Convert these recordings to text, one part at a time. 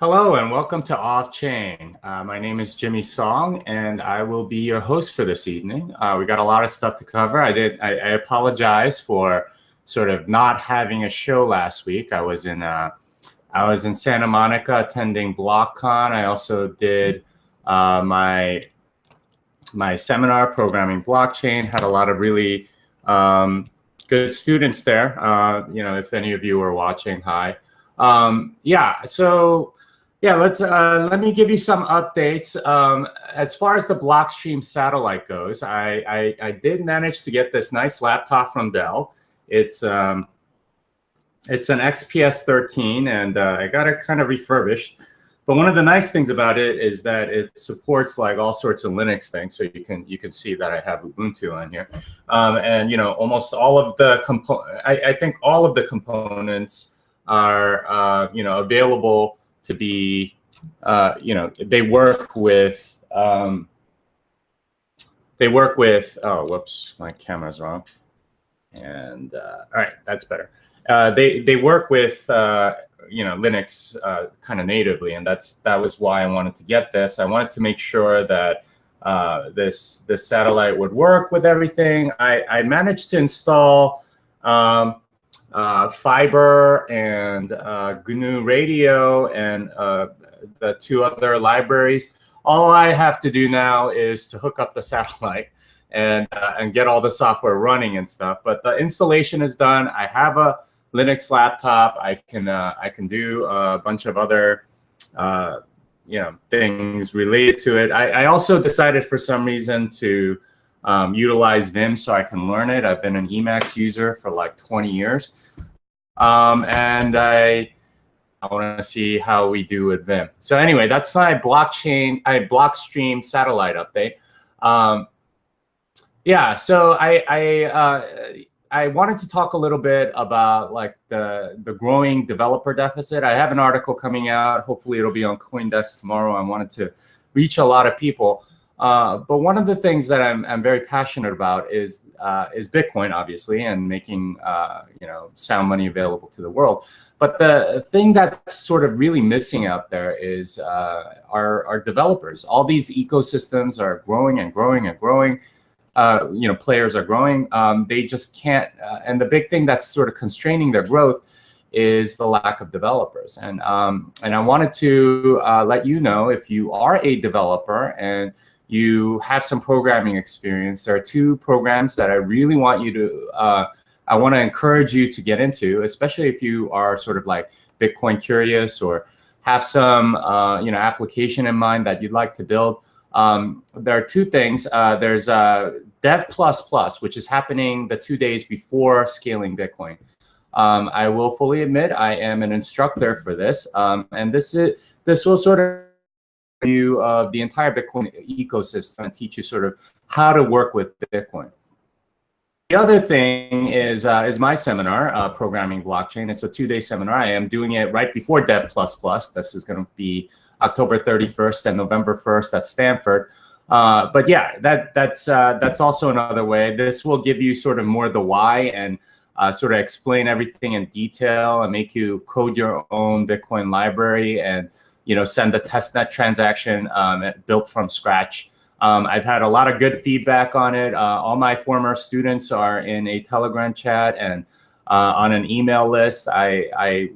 Hello and welcome to Off Chain. My name is Jimmy Song, and I will be your host for this evening. We got a lot of stuff to cover. I apologize for sort of not having a show last week. I was in Santa Monica attending BlockCon. I also did my seminar, Programming Blockchain. Had a lot of really good students there. If any of you were watching, hi. Let me give you some updates. As far as the Blockstream satellite goes, I did manage to get this nice laptop from Dell. It's an XPS 13, and I got it kind of refurbished. But one of the nice things about it is that it supports like all sorts of Linux things. So you can see that I have Ubuntu on here, and almost all of the I think all of the components are available to be, they work with, oh, whoops, my camera's wrong. And all right, that's better. They work with, Linux kind of natively, and that was why I wanted to get this. I wanted to make sure that this satellite would work with everything. I managed to install Fiber and GNU Radio and the two other libraries. All I have to do now is to hook up the satellite and get all the software running and stuff. But the installation is done. I have a Linux laptop. I can do a bunch of other things related to it. I also decided for some reason to utilize Vim so I can learn it. I've been an Emacs user for like 20 years. And I want to see how we do with Vim. So anyway, that's my Blockstream satellite update. So I wanted to talk a little bit about like the growing developer deficit. I have an article coming out. Hopefully it'll be on CoinDesk tomorrow. I wanted to reach a lot of people. But one of the things that I'm very passionate about is Bitcoin, obviously, and making sound money available to the world. But the thing that's sort of really missing out there is our developers. All these ecosystems are growing and growing and growing. Players are growing. They just can't. And the big thing that's sort of constraining their growth is the lack of developers. And I wanted to let you know, if you are a developer and you have some programming experience, there are two programs that I really want you to, I want to encourage you to get into, especially if you are sort of like Bitcoin curious or have some, application in mind that you'd like to build. There are two things. There's Dev++, which is happening the 2 days before scaling Bitcoin. I will fully admit I am an instructor for this, and this will sort of view of the entire Bitcoin ecosystem and teach you sort of how to work with Bitcoin. The other thing is my seminar, Programming Blockchain. It's a 2-day seminar. I am doing it right before Dev++. This is going to be October 31st and November 1st at Stanford. But yeah, that's also another way. This will give you sort of more the why and sort of explain everything in detail and make you code your own Bitcoin library and send a testnet transaction built from scratch. I've had a lot of good feedback on it. All my former students are in a Telegram chat and on an email list. I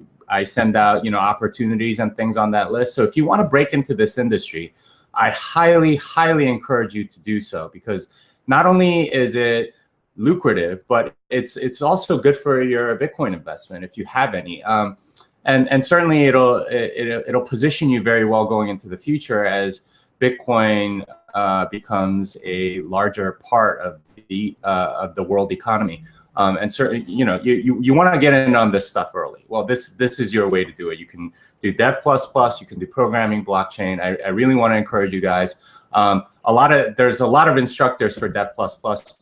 send out opportunities and things on that list. So if you want to break into this industry, I highly, highly encourage you to do so, because not only is it lucrative, but it's also good for your Bitcoin investment if you have any. And certainly it'll position you very well going into the future as Bitcoin becomes a larger part of the world economy. And certainly, you want to get in on this stuff early. Well, this is your way to do it. You can do Dev++, you can do Programming Blockchain. I really want to encourage you guys. There's a lot of instructors for Dev++,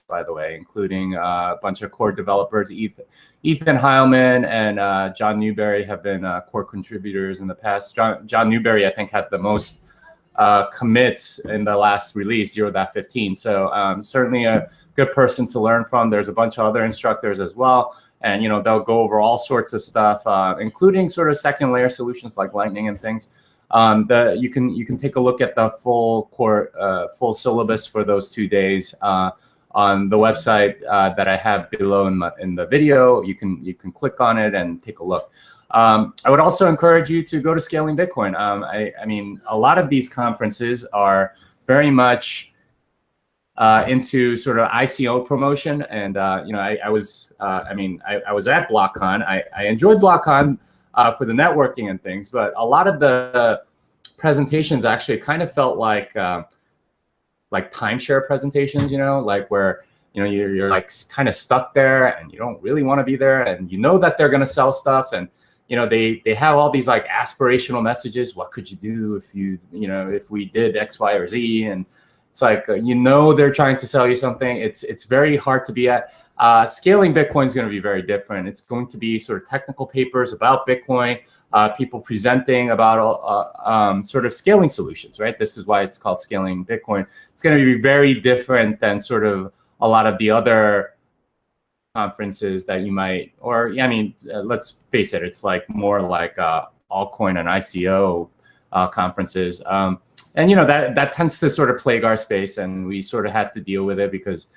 by the way, including a bunch of core developers. Ethan Heilman and John Newberry have been core contributors in the past. John Newberry, I think, had the most commits in the last release, 0.15. So certainly a good person to learn from. There's a bunch of other instructors as well. and they'll go over all sorts of stuff, including sort of second layer solutions like Lightning and things. You can take a look at the full syllabus for those 2 days on the website that I have below in the video. You can click on it and take a look. I would also encourage you to go to Scaling Bitcoin. I mean, a lot of these conferences are very much into sort of ICO promotion, and I was at BlockCon. I enjoyed BlockCon for the networking and things, but a lot of the presentations actually kind of felt like timeshare presentations, like where you're like kind of stuck there and you don't really want to be there, and that they're going to sell stuff, and they have all these like aspirational messages. What could you do if if we did X, Y, or Z? And it's like they're trying to sell you something. It's very hard to be at. Scaling Bitcoin is going to be very different. It's going to be sort of technical papers about Bitcoin, people presenting about sort of scaling solutions, right? This is why it's called Scaling Bitcoin. It's going to be very different than sort of a lot of the other conferences that you might, let's face it, it's like more like altcoin and ICO conferences. And that tends to sort of plague our space, and we sort of had to deal with it because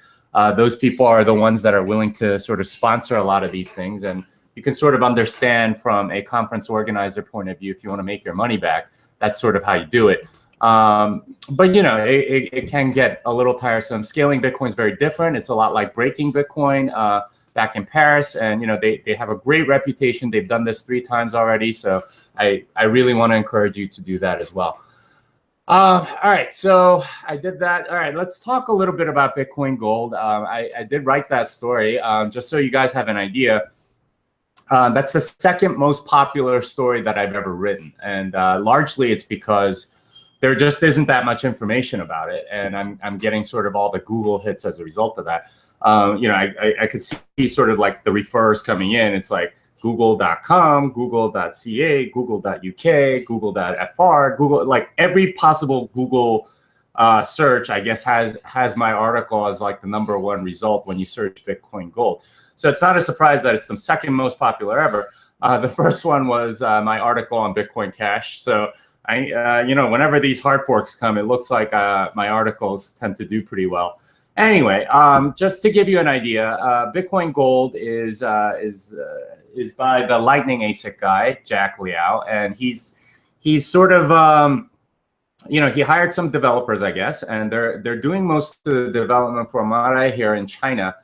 those people are the ones that are willing to sort of sponsor a lot of these things. And you can sort of understand from a conference organizer point of view, if you want to make your money back, that's sort of how you do it. But it can get a little tiresome. Scaling Bitcoin is very different. It's a lot like Breaking Bitcoin back in Paris, and they have a great reputation. They've done this 3 times already, so I really want to encourage you to do that as well. All right, so I did that. All right, let's talk a little bit about Bitcoin Gold. I did write that story just so you guys have an idea. That's the second most popular story that I've ever written, and largely it's because there just isn't that much information about it, and I'm getting sort of all the Google hits as a result of that. I could see sort of like the refers coming in. It's like google.com, google.ca, google.uk, google.fr, Google, like every possible Google search, I guess, has my article as like the #1 result when you search Bitcoin Gold. So it's not a surprise that it's the second most popular ever. The first one was my article on Bitcoin Cash. So whenever these hard forks come, it looks like my articles tend to do pretty well. Anyway, just to give you an idea, Bitcoin Gold is by the Lightning ASIC guy, Jack Liao, and he's sort of he hired some developers, I guess, and they're doing most of the development for Mirai here in China,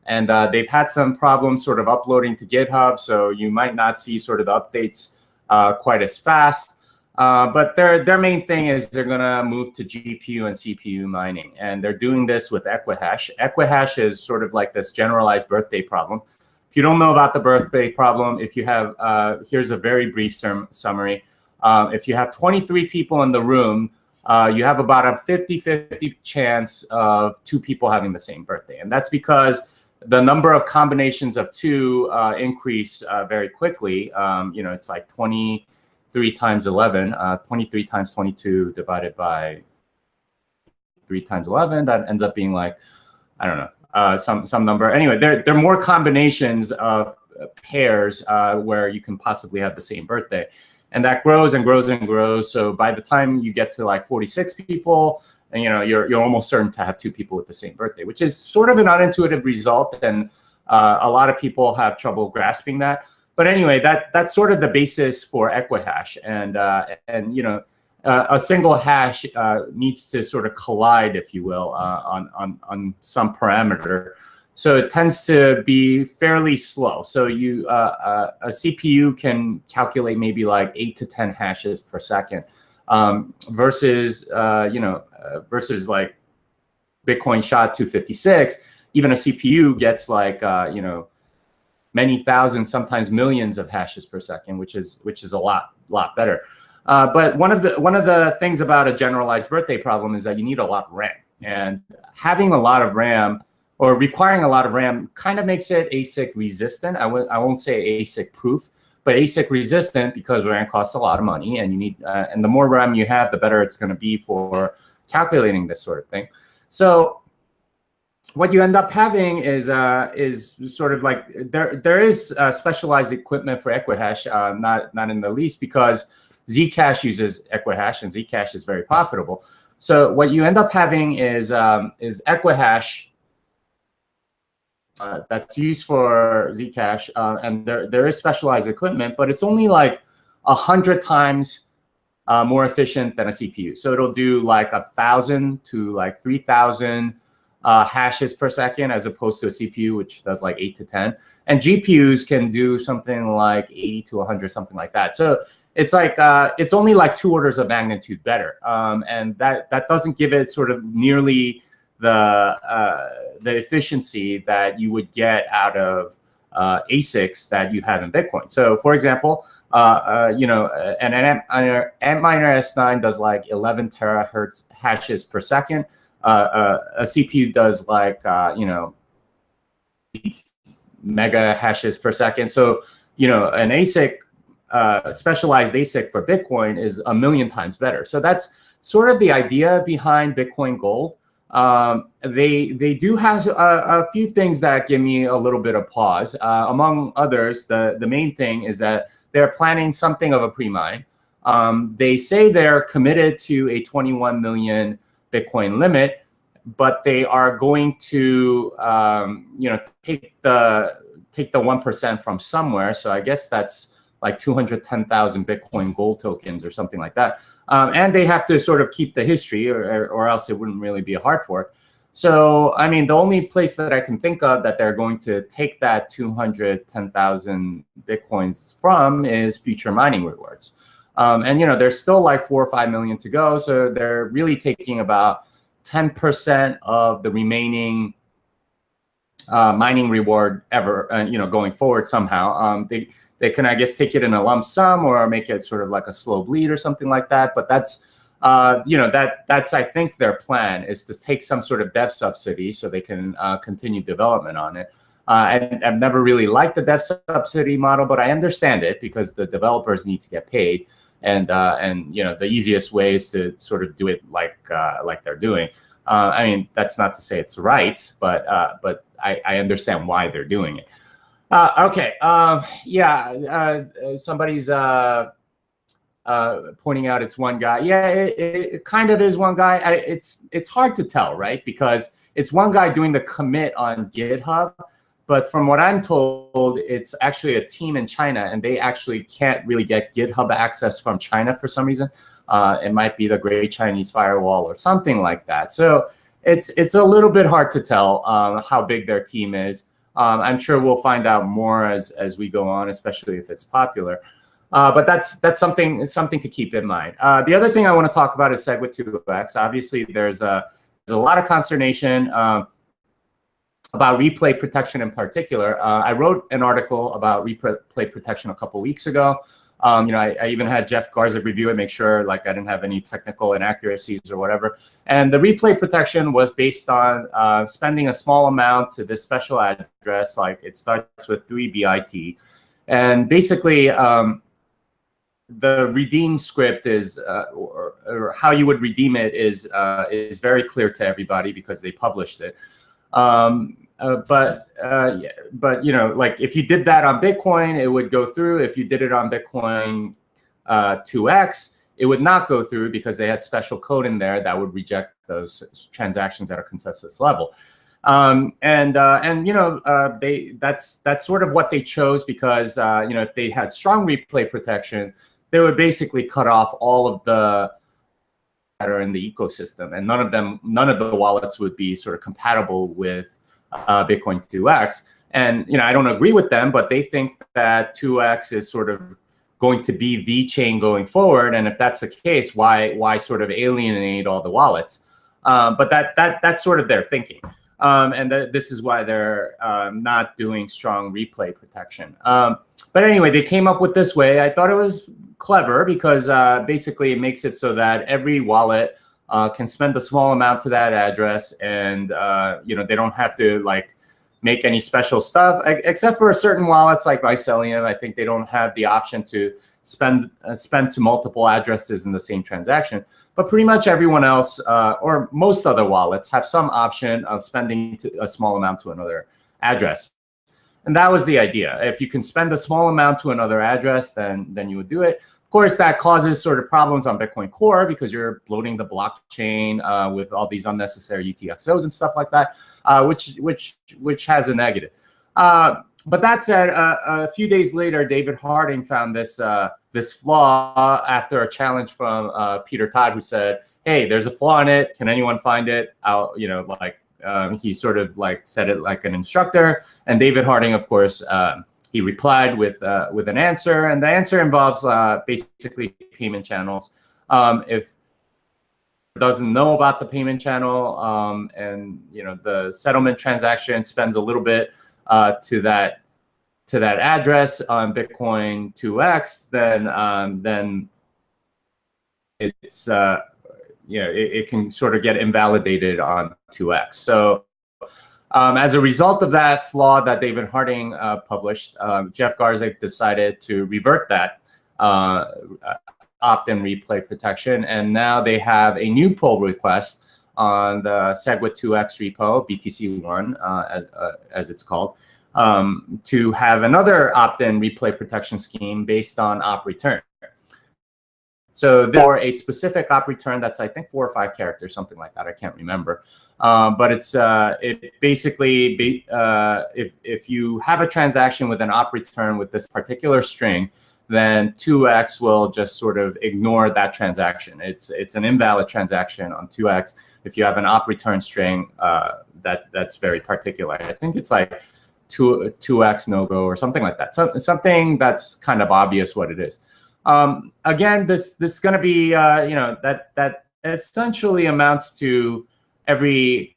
and they've had some problems sort of uploading to GitHub, so you might not see sort of the updates quite as fast. But their main thing is they're going to move to GPU and CPU mining, and they're doing this with Equihash. Equihash is sort of like this generalized birthday problem. If you don't know about the birthday problem, if you have, here's a very brief summary. If you have 23 people in the room, you have about a 50-50 chance of 2 people having the same birthday, and that's because the number of combinations of 2 increase very quickly. It's like 23 times 11, 23 times 22 divided by 3 times 11. That ends up being like, I don't know, some number. Anyway, there are more combinations of pairs where you can possibly have the same birthday. And that grows and grows and grows. So by the time you get to like 46 people, and you're almost certain to have 2 people with the same birthday, which is sort of an unintuitive result. And a lot of people have trouble grasping that. But anyway, that's sort of the basis for Equihash, and a single hash needs to sort of collide, if you will, on some parameter. So it tends to be fairly slow. So a CPU can calculate maybe like 8 to 10 hashes per second, versus like Bitcoin SHA-256. Even a CPU gets like many thousands, sometimes millions of hashes per second, which is a lot better. But one of the things about a generalized birthday problem is that you need a lot of RAM, and having a lot of RAM or requiring a lot of RAM kind of makes it ASIC resistant. I won't say ASIC proof, but ASIC resistant, because RAM costs a lot of money, and you need and the more RAM you have, the better it's going to be for calculating this sort of thing. So what you end up having is sort of like there is specialized equipment for Equihash, not in the least, because Zcash uses Equihash and Zcash is very profitable. So what you end up having is Equihash that's used for Zcash, and there is specialized equipment, but it's only like 100 times more efficient than a CPU. So it'll do like 1,000 to like 3,000 hashes per second, as opposed to a CPU, which does like 8 to 10. And GPUs can do something like 80 to 100, something like that. So it's like it's only like 2 orders of magnitude better, and that doesn't give it sort of nearly the efficiency that you would get out of ASICs that you have in Bitcoin. So, for example, you know, an Antminer S9 does like 11 terahertz hashes per second. A CPU does like you know, mega hashes per second. So, you know, an ASIC, specialized ASIC for Bitcoin is 1,000,000 times better. So that's sort of the idea behind Bitcoin Gold. They do have a few things that give me a little bit of pause. Among others, the main thing is that they're planning something of a pre-mine. They say they're committed to a 21 million Bitcoin limit, but they are going to you know, take the 1% from somewhere. So I guess that's like 210,000 Bitcoin Gold tokens or something like that. And they have to sort of keep the history, or else it wouldn't really be a hard fork. So, I mean, the only place that I can think of that they're going to take that 210,000 Bitcoins from is future mining rewards. And, you know, there's still like 4 or 5 million to go. So they're really taking about 10% of the remaining mining reward ever, you know, going forward somehow. They can, I guess, take it in a lump sum or make it sort of like a slow bleed or something like that. But that's, you know, that's I think their plan is to take some sort of dev subsidy so they can continue development on it. I've never really liked the dev subsidy model, but I understand it because the developers need to get paid, and you know, the easiest way is to sort of do it like they're doing. I mean, that's not to say it's right, but I understand why they're doing it. Okay. Yeah. Somebody's pointing out it's one guy. Yeah, it kind of is one guy. It's hard to tell, right? Because it's one guy doing the commit on GitHub, but from what I'm told, it's actually a team in China, and they actually can't really get GitHub access from China for some reason. It might be the Great Chinese Firewall or something like that. So it's a little bit hard to tell how big their team is. I'm sure we'll find out more as we go on, especially if it's popular. But that's something to keep in mind. The other thing I want to talk about is SegWit2x. Obviously, there's a lot of consternation about replay protection in particular. I wrote an article about replay protection a couple weeks ago. You know, I even had Jeff Garza review it, make sure like I didn't have any technical inaccuracies or whatever. And the replay protection was based on spending a small amount to this special address, like it starts with 3 BIT. And basically, the redeem script is, or how you would redeem it is very clear to everybody because they published it. But you know, like if you did that on Bitcoin, it would go through. If you did it on Bitcoin 2x, it would not go through because they had special code in there that would reject those transactions at a consensus level. And you know, that's sort of what they chose because you know, if they had strong replay protection, they would basically cut off all of the that are in the ecosystem, and none of the wallets would be sort of compatible with Bitcoin 2x. And you know, I don't agree with them, but they think that 2x is sort of going to be the chain going forward. And if that's the case, why sort of alienate all the wallets? But that's sort of their thinking. And this is why they're not doing strong replay protection. But anyway, they came up with this way. I thought it was clever because basically it makes it so that every wallet can spend a small amount to that address, and you know, they don't have to like make any special stuff, except for certain wallets like Mycelium. I think they don't have the option to spend to multiple addresses in the same transaction. But pretty much everyone else, or most other wallets, have some option of spending a small amount to another address. And that was the idea. If you can spend a small amount to another address, then you would do it. Of course, that causes sort of problems on Bitcoin Core because you're bloating the blockchain with all these unnecessary UTXOs and stuff like that, which has a negative. But that said, a few days later, David Harding found this this flaw after a challenge from Peter Todd, who said, "Hey, there's a flaw in it. Can anyone find it?" He sort of like said it like an instructor, and David Harding, of course, he replied with an answer, and the answer involves basically payment channels. If doesn't know about the payment channel, and the settlement transaction spends a little bit to that address on Bitcoin 2x, then it's it can sort of get invalidated on 2x. So as a result of that flaw that David Harding published, Jeff Garzik decided to revert that opt-in replay protection, and now they have a new pull request on the SegWit2x repo, BTC1 as it's called, to have another opt-in replay protection scheme based on op return. So there a specific op return that's, I think, 4 or 5 characters, something like that. I can't remember. But it's it basically, if you have a transaction with an op return with this particular string, then 2x will just sort of ignore that transaction. It's an invalid transaction on 2x if you have an op return string that's very particular. I think it's like 2x no-go or something like that. So something that's kind of obvious what it is. Again, this is going to be that essentially amounts to every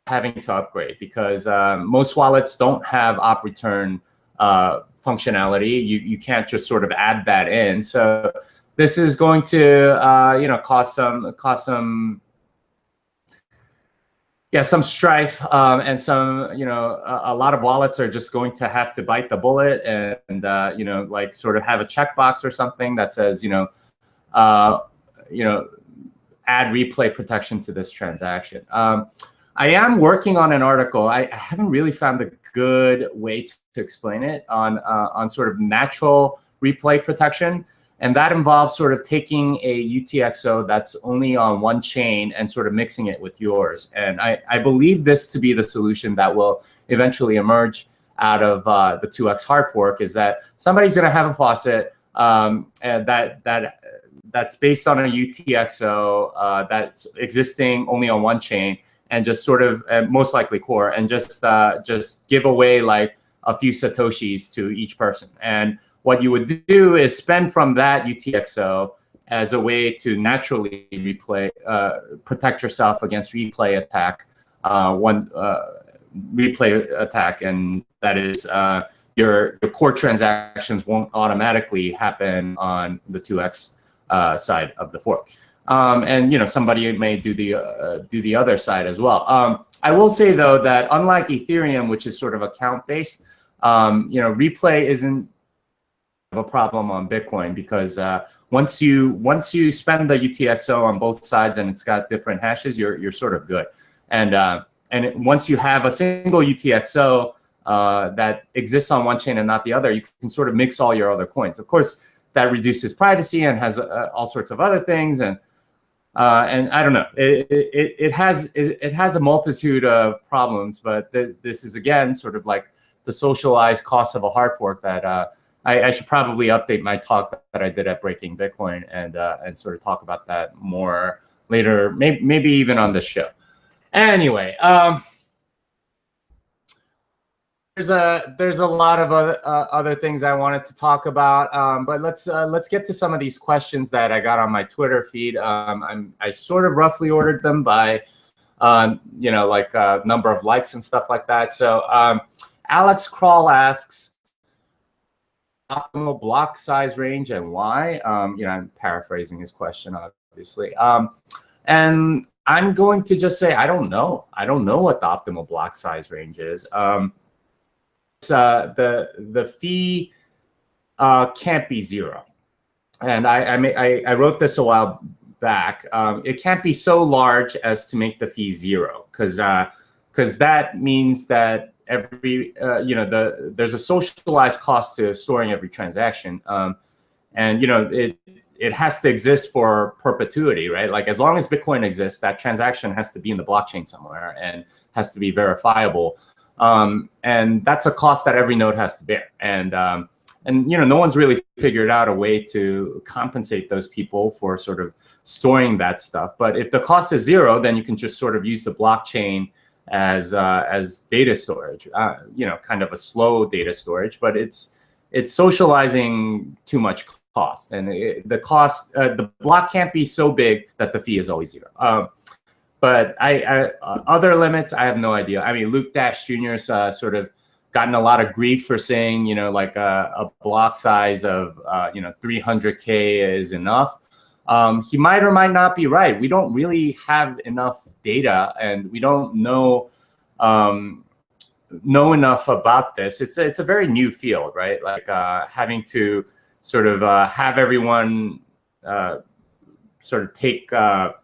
having to upgrade, because most wallets don't have op return functionality. You can't just sort of add that in. So this is going to cause some strife, and some a lot of wallets are just going to have to bite the bullet and like sort of have a checkbox or something that says add replay protection to this transaction. I am working on an article. I haven't really found a good way to explain it on sort of natural replay protection. And that involves sort of taking a UTXO that's only on one chain and sort of mixing it with yours. And I believe this to be the solution that will eventually emerge out of the 2x hard fork, is that somebody's going to have a faucet and that's based on a UTXO that's existing only on one chain, and just sort of most likely core, and just give away like a few Satoshis to each person. And what you would do is spend from that UTXO as a way to naturally protect yourself against replay attack, replay attack, and that is your core transactions won't automatically happen on the 2x side of the fork. And somebody may do the other side as well. I will say though that unlike Ethereum, which is sort of account based, replay isn't a problem on Bitcoin, because once you spend the UTXO on both sides and it's got different hashes, you're sort of good. And once you have a single UTXO that exists on one chain and not the other, you can sort of mix all your other coins. Of course, that reduces privacy and has all sorts of other things, and I don't know. It has a multitude of problems, but this is again sort of like the socialized cost of a hard fork that I should probably update my talk that I did at Breaking Bitcoin and sort of talk about that more later, maybe even on this show. Anyway, there's a lot of other things I wanted to talk about, but let's get to some of these questions that I got on my Twitter feed. I sort of roughly ordered them by number of likes and stuff like that. So Alex Crawl asks, optimal block size range and why? I'm paraphrasing his question, obviously. And I'm going to just say I don't know. I don't know what the optimal block size range is. The fee can't be zero, and I wrote this a while back. It can't be so large as to make the fee zero, because that means that every there's a socialized cost to storing every transaction, and it has to exist for perpetuity, right? Like as long as Bitcoin exists, that transaction has to be in the blockchain somewhere and has to be verifiable. And that's a cost that every node has to bear. And no one's really figured out a way to compensate those people for sort of storing that stuff. But if the cost is zero, then you can just sort of use the blockchain as data storage, kind of a slow data storage, but it's socializing too much cost, and the block can't be so big that the fee is always zero. But other limits, I have no idea. I mean, Luke Dash Jr.'s sort of gotten a lot of grief for saying, like a block size of 300K is enough. He might or might not be right. We don't really have enough data, and we don't know enough about this. It's a very new field, right? Like having to sort of have everyone sort of take of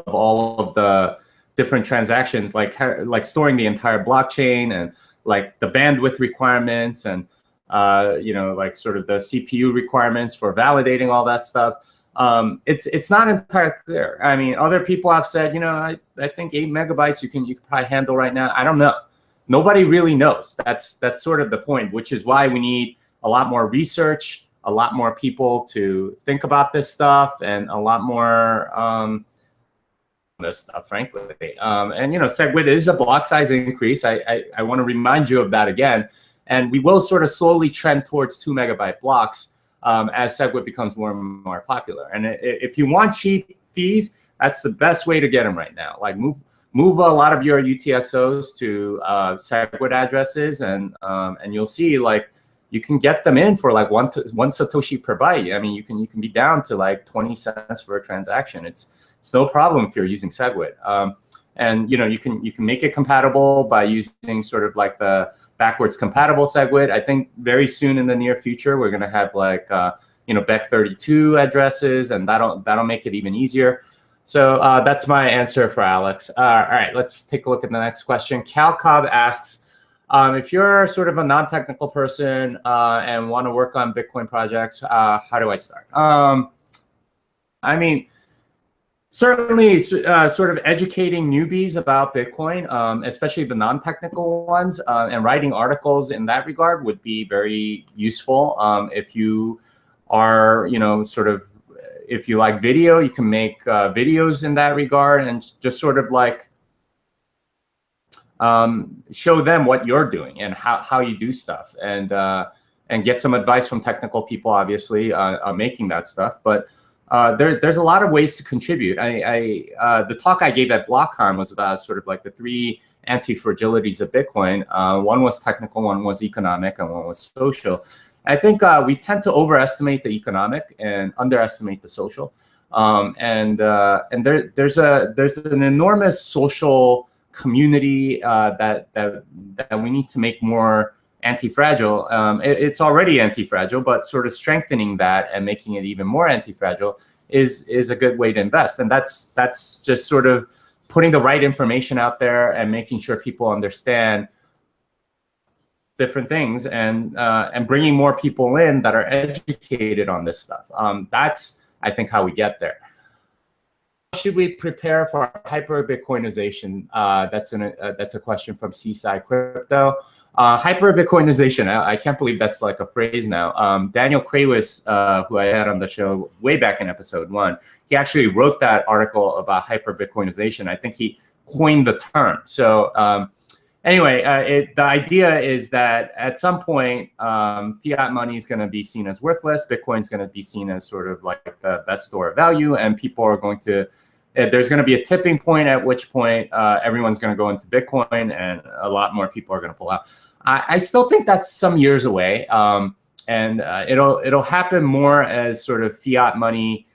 all of the different transactions, like storing the entire blockchain, and like the bandwidth requirements, and like sort of the CPU requirements for validating all that stuff. It's not entirely clear. I mean, other people have said, I think 8 megabytes you can probably handle right now. I don't know. Nobody really knows. That's sort of the point, which is why we need a lot more research, a lot more people to think about this stuff, and a lot more this stuff, frankly. And SegWit is a block size increase. I want to remind you of that again. And we will sort of slowly trend towards 2 megabyte blocks as SegWit becomes more and more popular. And if you want cheap fees, that's the best way to get them right now. Like move a lot of your UTXOs to SegWit addresses, and you'll see like you can get them in for like one Satoshi per byte. I mean, you can be down to like 20 cents for a transaction. It's no problem if you're using SegWit. And you can make it compatible by using sort of like the backwards compatible SegWit. I think very soon in the near future we're going to have like Bec32 addresses, and that'll make it even easier. So that's my answer for Alex. All right, let's take a look at the next question. Cal Cobb asks, if you're sort of a non-technical person and want to work on Bitcoin projects, how do I start? I mean, certainly sort of educating newbies about Bitcoin, especially the non-technical ones, and writing articles in that regard would be very useful. If you are, sort of, if you like video, you can make videos in that regard, and just sort of like show them what you're doing and how you do stuff, and get some advice from technical people, obviously, on making that stuff. But there's a lot of ways to contribute. The talk I gave at BlockCon was about sort of like the 3 anti-fragilities of Bitcoin. One was technical, one was economic, and one was social. I think we tend to overestimate the economic and underestimate the social. And there's an enormous social community that we need to make more anti-fragile. It's already anti-fragile, but sort of strengthening that and making it even more anti-fragile is a good way to invest. And that's just sort of putting the right information out there and making sure people understand different things, and bringing more people in that are educated on this stuff. That's, I think, how we get there. Should we prepare for hyper Bitcoinization? That's a question from Seaside Crypto. Hyper Bitcoinization, I can't believe that's like a phrase now. Daniel Kravis, who I had on the show way back in episode 1, he actually wrote that article about hyper Bitcoinization. I think he coined the term. So anyway, the idea is that at some point, fiat money is going to be seen as worthless. Bitcoin is going to be seen as sort of like the best store of value, and people are going to, there's going to be a tipping point at which point everyone's going to go into Bitcoin, and a lot more people are going to pull out. I still think that's some years away, and it'll happen more as sort of fiat money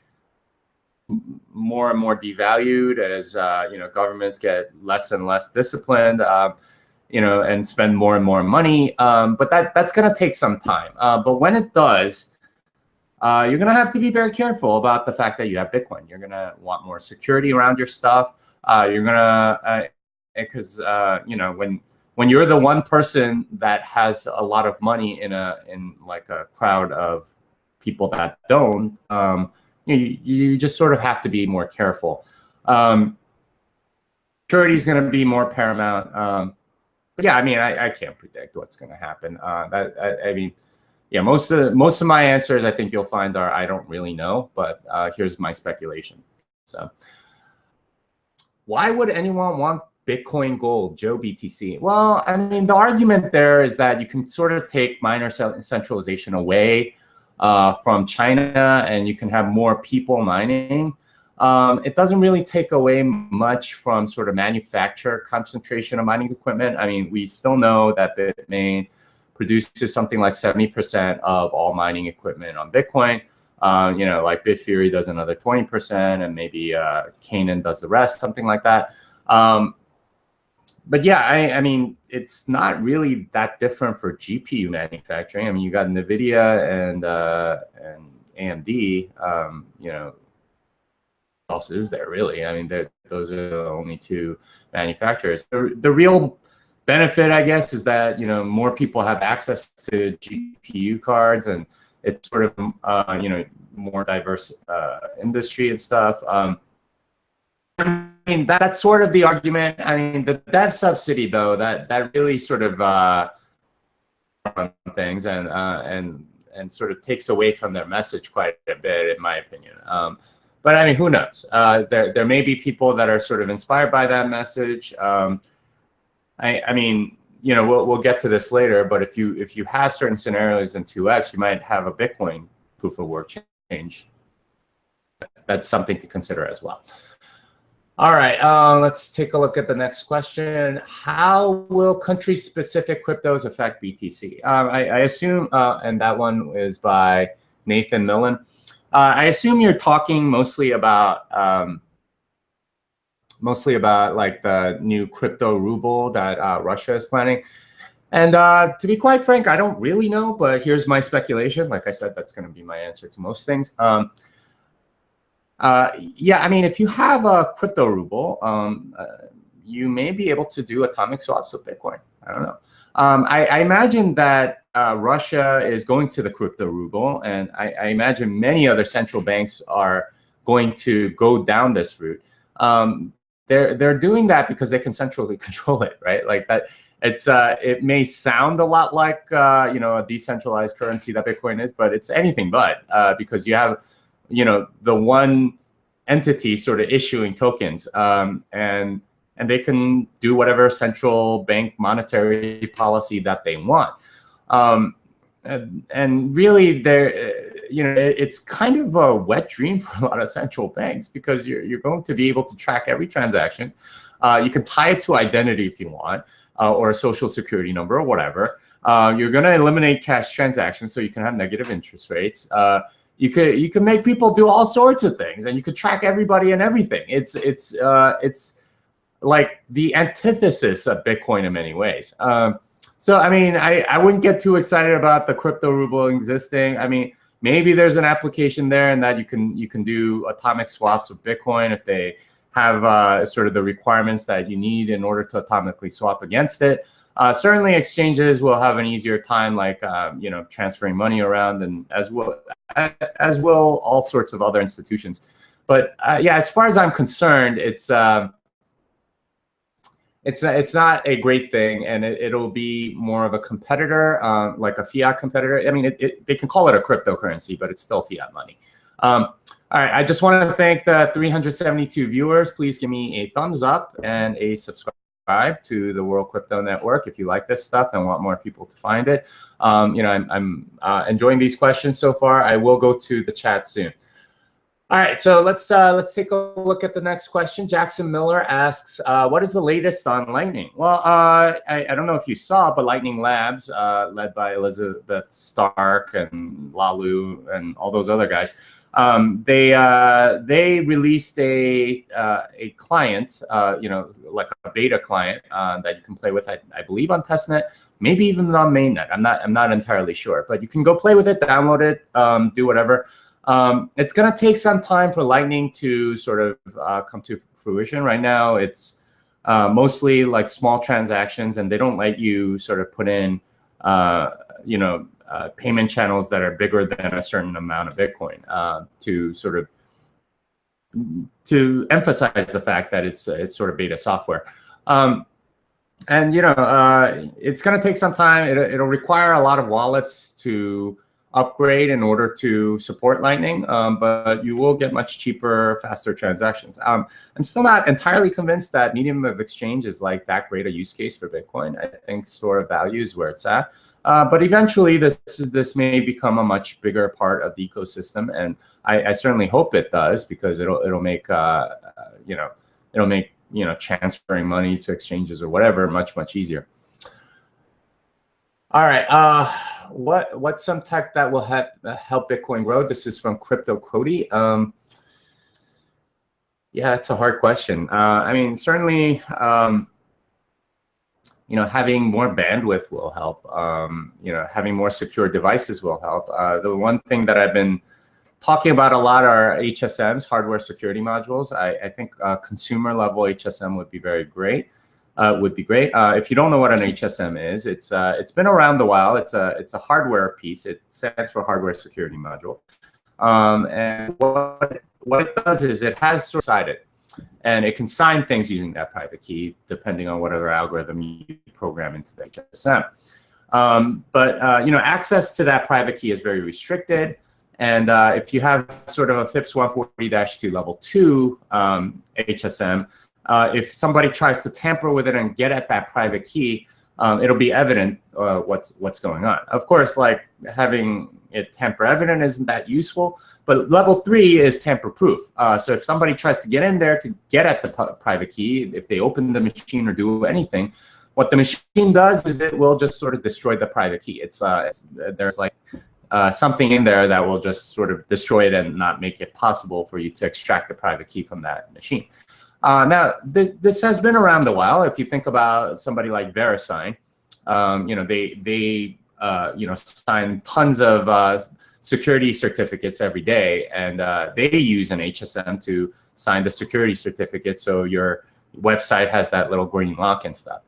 more and more devalued as governments get less and less disciplined, and spend more and more money. But that's going to take some time. But when it does, you're going to have to be very careful about the fact that you have Bitcoin. You're going to want more security around your stuff. You're going to, because when you're the one person that has a lot of money in like a crowd of people that don't, you just sort of have to be more careful. Security is going to be more paramount. But yeah, I mean, I can't predict what's going to happen. Yeah, most of my answers, I think you'll find, are I don't really know, but here's my speculation. So, why would anyone want Bitcoin Gold, Joe BTC? Well, I mean, the argument there is that you can sort of take miner centralization away from China, and you can have more people mining. It doesn't really take away much from sort of manufacturer concentration of mining equipment. I mean, we still know that Bitmain produces something like 70% of all mining equipment on Bitcoin. Like Bitfury does another 20%, and maybe Canaan does the rest, something like that. But yeah, I mean, it's not really that different for GPU manufacturing. I mean, you got NVIDIA and AMD. What else is there really? I mean, those are the only two manufacturers. The real benefit, I guess, is that more people have access to GPU cards, and it's sort of more diverse industry and stuff. I mean, that's sort of the argument. I mean, the dev subsidy, though, that really sort of on things and sort of takes away from their message quite a bit, in my opinion. But I mean, who knows? There may be people that are sort of inspired by that message. I mean, we'll get to this later, but if you have certain scenarios in 2x, you might have a Bitcoin proof of work change. That's something to consider as well. All right, let's take a look at the next question. How will country-specific cryptos affect BTC? I assume, and that one is by Nathan Millen. I assume you're talking mostly about like the new crypto ruble that Russia is planning. And to be quite frank, I don't really know, but here's my speculation. Like I said, that's going to be my answer to most things. Yeah, I mean, if you have a crypto ruble, you may be able to do atomic swaps with Bitcoin. I don't know. I imagine that Russia is going to the crypto ruble, and I imagine many other central banks are going to go down this route. They're doing that because they can centrally control it, right? Like that. It may sound a lot like a decentralized currency that Bitcoin is, but it's anything but, because you have the one entity sort of issuing tokens, and they can do whatever central bank monetary policy that they want. And really, it's kind of a wet dream for a lot of central banks, because you're going to be able to track every transaction. You can tie it to identity if you want, or a social security number or whatever. You're going to eliminate cash transactions, so you can have negative interest rates. You can make people do all sorts of things, and you could track everybody and everything. It's like the antithesis of Bitcoin in many ways. So I mean, I wouldn't get too excited about the crypto ruble existing. I mean, maybe there's an application there, and that you can do atomic swaps with Bitcoin if they have sort of the requirements that you need in order to atomically swap against it. Certainly, exchanges will have an easier time, like transferring money around, and as will all sorts of other institutions. But yeah, as far as I'm concerned, it's not a great thing, and it'll be more of a competitor, like a fiat competitor. I mean, they can call it a cryptocurrency, but it's still fiat money. All right, I just want to thank the 372 viewers. Please give me a thumbs up and a subscribe to the World Crypto Network if you like this stuff and want more people to find it. I'm enjoying these questions so far. I will go to the chat soon. All right, so let's take a look at the next question. Jackson Miller asks, what is the latest on Lightning? Well, I don't know if you saw, but Lightning Labs, led by Elizabeth Stark and Lalu and all those other guys, They released a client, like a beta client that you can play with. I believe on testnet, maybe even on mainnet. I'm not entirely sure, but you can go play with it, download it, do whatever. It's gonna take some time for Lightning to sort of come to fruition. Right now, it's mostly like small transactions, and they don't let you sort of put in, payment channels that are bigger than a certain amount of Bitcoin to emphasize the fact that it's sort of beta software. And it's going to take some time. It'll require a lot of wallets to upgrade in order to support Lightning, but you will get much cheaper, faster transactions. I'm still not entirely convinced that medium of exchange is like that great a use case for Bitcoin. I think store of value is where it's at. But eventually, this may become a much bigger part of the ecosystem, and I certainly hope it does, because it'll make transferring money to exchanges or whatever much easier. All right. What's some tech that will help Bitcoin grow? This is from Crypto Cody. Yeah, it's a hard question. I mean, certainly, having more bandwidth will help. Having more secure devices will help. The one thing that I've been talking about a lot are HSMs, hardware security modules. I think consumer level HSM would be great. If you don't know what an HSM is, it's been around a while. It's a hardware piece. It stands for hardware security module. And what it does is it has decided, and it can sign things using that private key, depending on whatever algorithm you program into the HSM. But access to that private key is very restricted. And if you have sort of a FIPS 140-2 level 2 HSM, if somebody tries to tamper with it and get at that private key, it'll be evident what's going on. Of course, like having it tamper evident isn't that useful, but level 3 is tamper proof. So if somebody tries to get in there to get at the private key, if they open the machine or do anything, what the machine does is it will just sort of destroy the private key. There's like something in there that will just sort of destroy it and not make it possible for you to extract the private key from that machine. Now, this has been around a while. If you think about somebody like VeriSign, they sign tons of security certificates every day, and they use an HSM to sign the security certificate, so your website has that little green lock and stuff.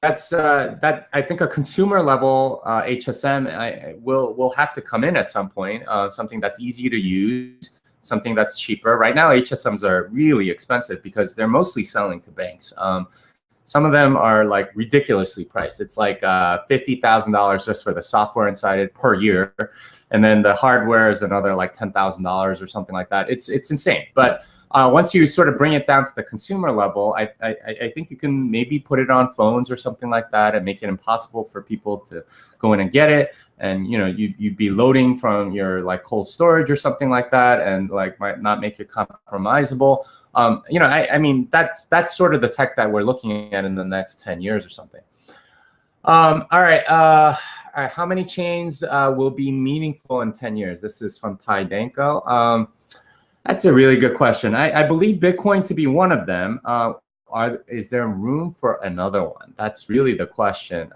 That's that. I think a consumer level HSM will have to come in at some point. Something that's easy to use, something that's cheaper. Right now, HSMs are really expensive because they're mostly selling to banks. Some of them are like ridiculously priced. It's like $50,000 just for the software inside it per year, and then the hardware is another like $10,000 or something like that. It's insane. But once you sort of bring it down to the consumer level, I think you can maybe put it on phones or something like that and make it impossible for people to go in and get it. And you'd be loading from your like cold storage or something like that, and like might not make it compromisable. I mean that's sort of the tech that we're looking at in the next 10 years or something. All right. How many chains will be meaningful in 10 years? This is from Ty Danko. That's a really good question. I believe Bitcoin to be one of them. Is there room for another one? That's really the question.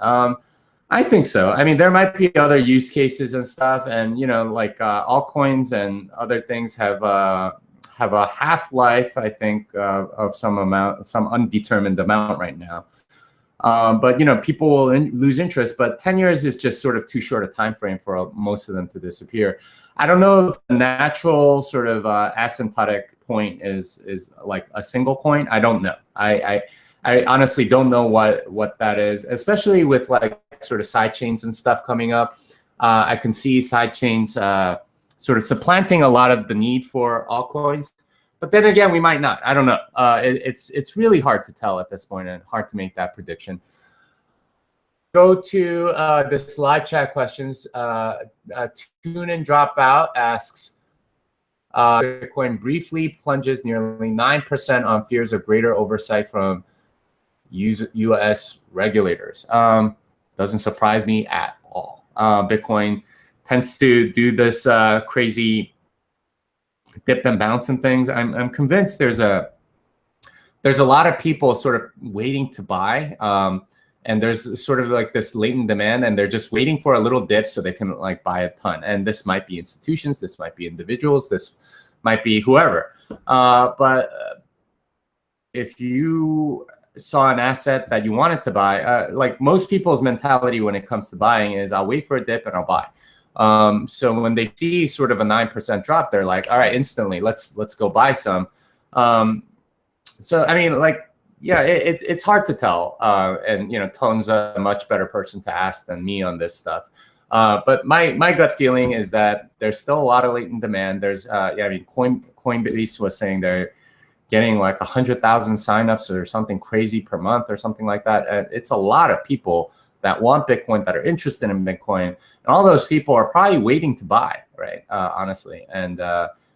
I think so. I mean, there might be other use cases and stuff, and like altcoins and other things have a half-life, I think, of some undetermined amount right now. But people will lose interest. But 10 years is just sort of too short a time frame for most of them to disappear. I don't know if the natural sort of asymptotic point is like a single coin. I don't know. I honestly don't know what that is, especially with like sort of side chains and stuff coming up. I can see side chains sort of supplanting a lot of the need for altcoins. But then again, we might not. I don't know. It's really hard to tell at this point and hard to make that prediction. Go to this live chat questions. Tune and Drop Out asks, Bitcoin briefly plunges nearly 9% on fears of greater oversight from U.S. regulators. Doesn't surprise me at all. Bitcoin tends to do this crazy dip and bounce and things. I'm convinced there's a lot of people sort of waiting to buy, and there's sort of like this latent demand, and they're just waiting for a little dip so they can like buy a ton. And this might be institutions, this might be individuals, this might be whoever. But if you saw an asset that you wanted to buy, like most people's mentality when it comes to buying is I'll wait for a dip and I'll buy. So when they see sort of a 9% drop, they're like, all right, instantly, let's go buy some. So I mean, like, yeah, it's hard to tell, and Tong's a much better person to ask than me on this stuff. But my gut feeling is that there's still a lot of latent demand. There's I mean, Coinbase was saying they're getting like 100,000 signups or something crazy per month or something like that. And it's a lot of people that want Bitcoin, that are interested in Bitcoin, and all those people are probably waiting to buy, right? Honestly, and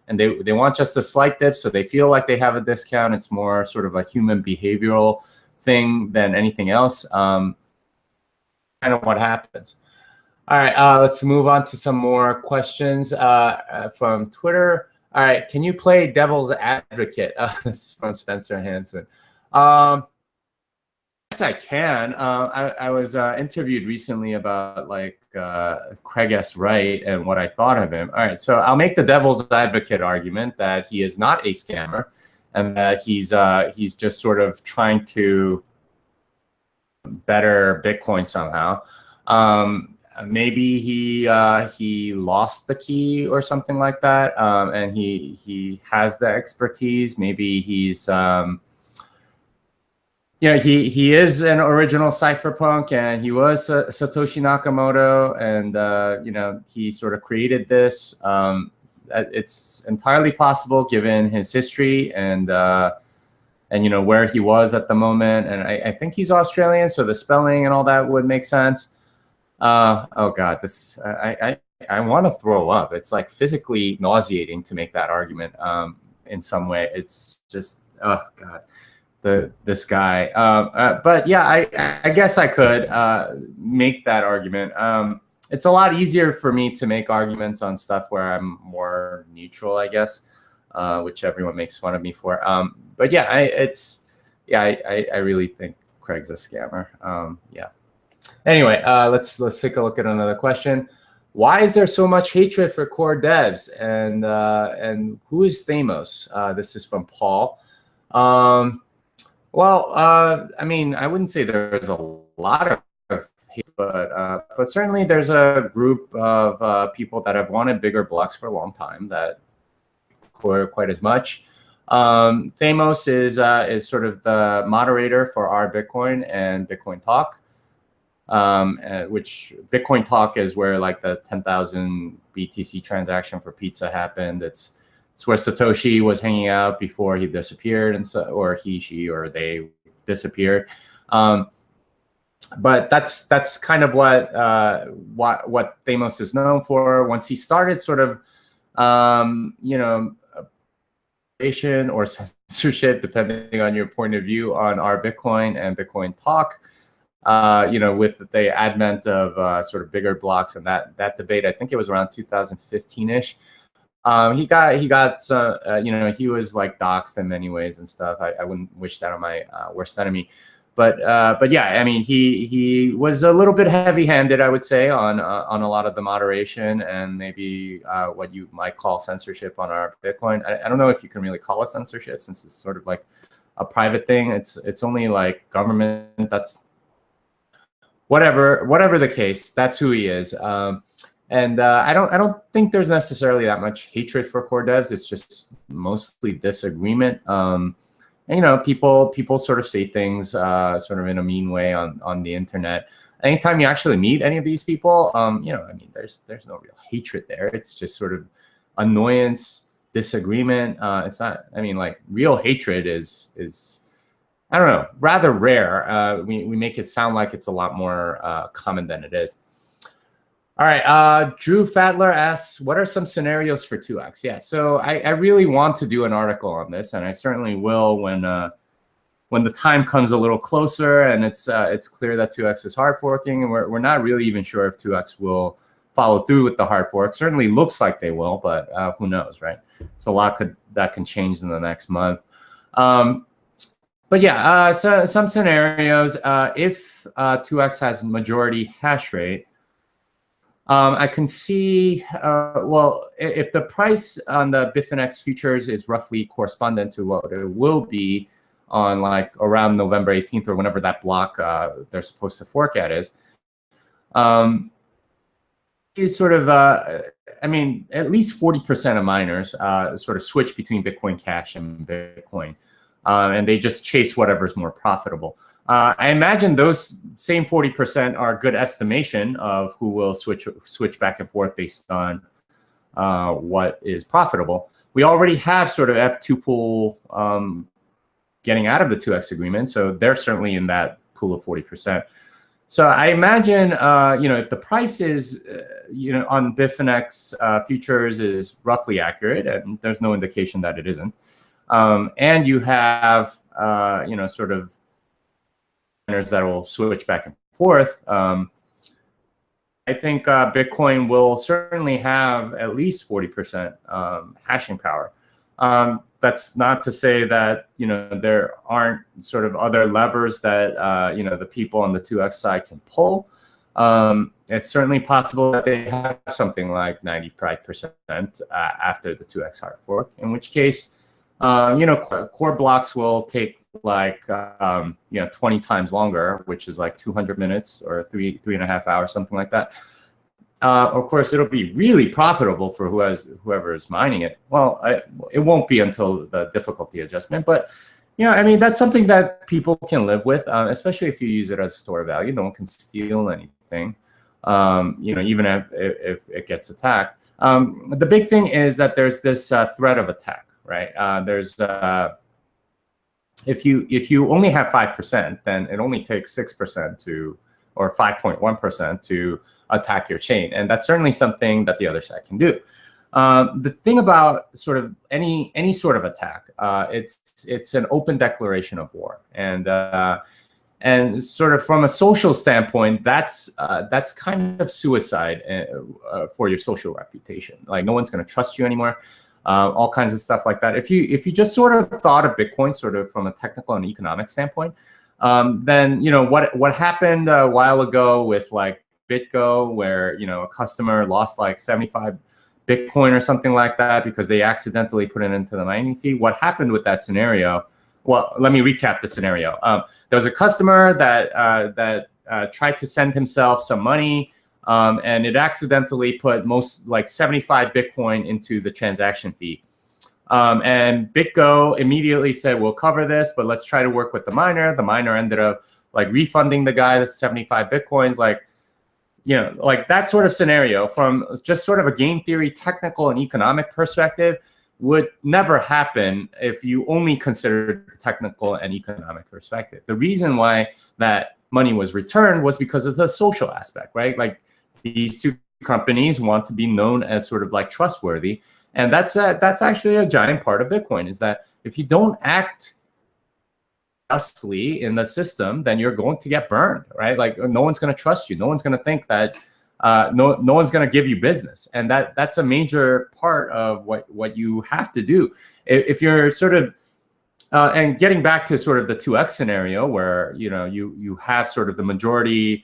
they want just a slight dip, so they feel like they have a discount. It's more sort of a human behavioral thing than anything else. Kind of what happens. All right, let's move on to some more questions from Twitter. All right, can you play devil's advocate? This is from Spencer Hansen. Yes, I can. I was interviewed recently about like Craig S. Wright and what I thought of him. All right, so I'll make the devil's advocate argument that he is not a scammer and that he's just sort of trying to better Bitcoin somehow. Maybe he lost the key or something like that, and he has the expertise. Maybe he's he is an original cypherpunk, and he was Satoshi Nakamoto, and he sort of created this. It's entirely possible given his history and where he was at the moment. And I think he's Australian, so the spelling and all that would make sense. Oh God, this I want to throw up. It's like physically nauseating to make that argument in some way. It's just, oh God, this guy. But yeah, I guess I could make that argument. It's a lot easier for me to make arguments on stuff where I'm more neutral, I guess, which everyone makes fun of me for. But yeah, I really think Craig's a scammer. Yeah. Anyway, let's take a look at another question. Why is there so much hatred for core devs, and who is Thamos? This is from Paul. Well, I mean, I wouldn't say there's a lot of hate, but certainly there's a group of people that have wanted bigger blocks for a long time that core quite as much. Thamos is sort of the moderator for our Bitcoin and Bitcoin Talk. Which Bitcoin Talk is where like the 10,000 BTC transaction for pizza happened. It's where Satoshi was hanging out before he disappeared, and so, or he, she, or they disappeared. But that's kind of what Thamos is known for. Once he started sort of or censorship, depending on your point of view, on our Bitcoin and Bitcoin Talk. With the advent of sort of bigger blocks and that debate, I think it was around 2015-ish. He was like doxxed in many ways and stuff. I wouldn't wish that on my worst enemy, but yeah, I mean, he was a little bit heavy-handed, I would say, on a lot of the moderation and maybe what you might call censorship on our Bitcoin. I don't know if you can really call it censorship since it's sort of like a private thing. It's only like government that's. Whatever the case, that's who he is, and I don't think there's necessarily that much hatred for core devs. It's just mostly disagreement. And people sort of say things sort of in a mean way on the internet. Anytime you actually meet any of these people, I mean, there's no real hatred there. It's just sort of annoyance, disagreement. It's not. I mean, like real hatred is. I don't know, rather rare. We make it sound like it's a lot more common than it is. All right, Drew Fatler asks, what are some scenarios for 2x? Yeah, so I really want to do an article on this, and I certainly will when when the time comes a little closer and it's clear that 2x is hard forking, and we're not really even sure if 2x will follow through with the hard fork. Certainly looks like they will, but who knows, right? It's a lot that can change in the next month. But yeah, so some scenarios, if 2x has majority hash rate, I can see, well, if the price on the Bitfinex futures is roughly correspondent to what it will be on like around November 18th or whenever that block they're supposed to fork at is sort of, I mean, at least 40% of miners sort of switch between Bitcoin Cash and Bitcoin. And they just chase whatever's more profitable. I imagine those same 40% are a good estimation of who will switch back and forth based on what is profitable. We already have sort of F2 pool getting out of the 2x agreement, so they're certainly in that pool of 40%. So I imagine, if the price is, on Bitfinex futures is roughly accurate, and there's no indication that it isn't, and you have, sort of miners that will switch back and forth, I think Bitcoin will certainly have at least 40% hashing power. That's not to say that, there aren't sort of other levers that, the people on the 2x side can pull. It's certainly possible that they have something like 95% after the 2x hard fork, in which case, core blocks will take like, 20 times longer, which is like 200 minutes or 3.5 hours, something like that. Of course, it'll be really profitable for whoever is mining it. Well, it won't be until the difficulty adjustment, but I mean, that's something that people can live with, especially if you use it as store value. No one can steal anything, even if it gets attacked. The big thing is that there's this threat of attack, right? If you only have 5%, then it only takes 6% to, or 5.1% to attack your chain. And that's certainly something that the other side can do. The thing about sort of any sort of attack, it's an open declaration of war. And sort of from a social standpoint, that's kind of suicide for your social reputation. Like no one's going to trust you anymore. All kinds of stuff like that. If you just sort of thought of Bitcoin sort of from a technical and economic standpoint, then what happened a while ago with like BitGo, where a customer lost like 75 Bitcoin or something like that because they accidentally put it into the mining fee. What happened with that scenario? Well, let me recap the scenario. There was a customer that tried to send himself some money, and it accidentally put like 75 Bitcoin into the transaction fee. And BitGo immediately said, we'll cover this, but let's try to work with the miner. The miner ended up like refunding the guy the 75 Bitcoins. Like that sort of scenario from just sort of a game theory, technical and economic perspective would never happen if you only considered the technical and economic perspective. The reason why that money was returned was because of the social aspect, right? Like these two companies want to be known as sort of like trustworthy. And that's actually a giant part of Bitcoin, is that if you don't act justly in the system, then you're going to get burned, right? Like no one's going to trust you. No one's going to think that, no one's going to give you business. And that's a major part of what you have to do. If you're sort of, and getting back to sort of the 2x scenario where, you have sort of the majority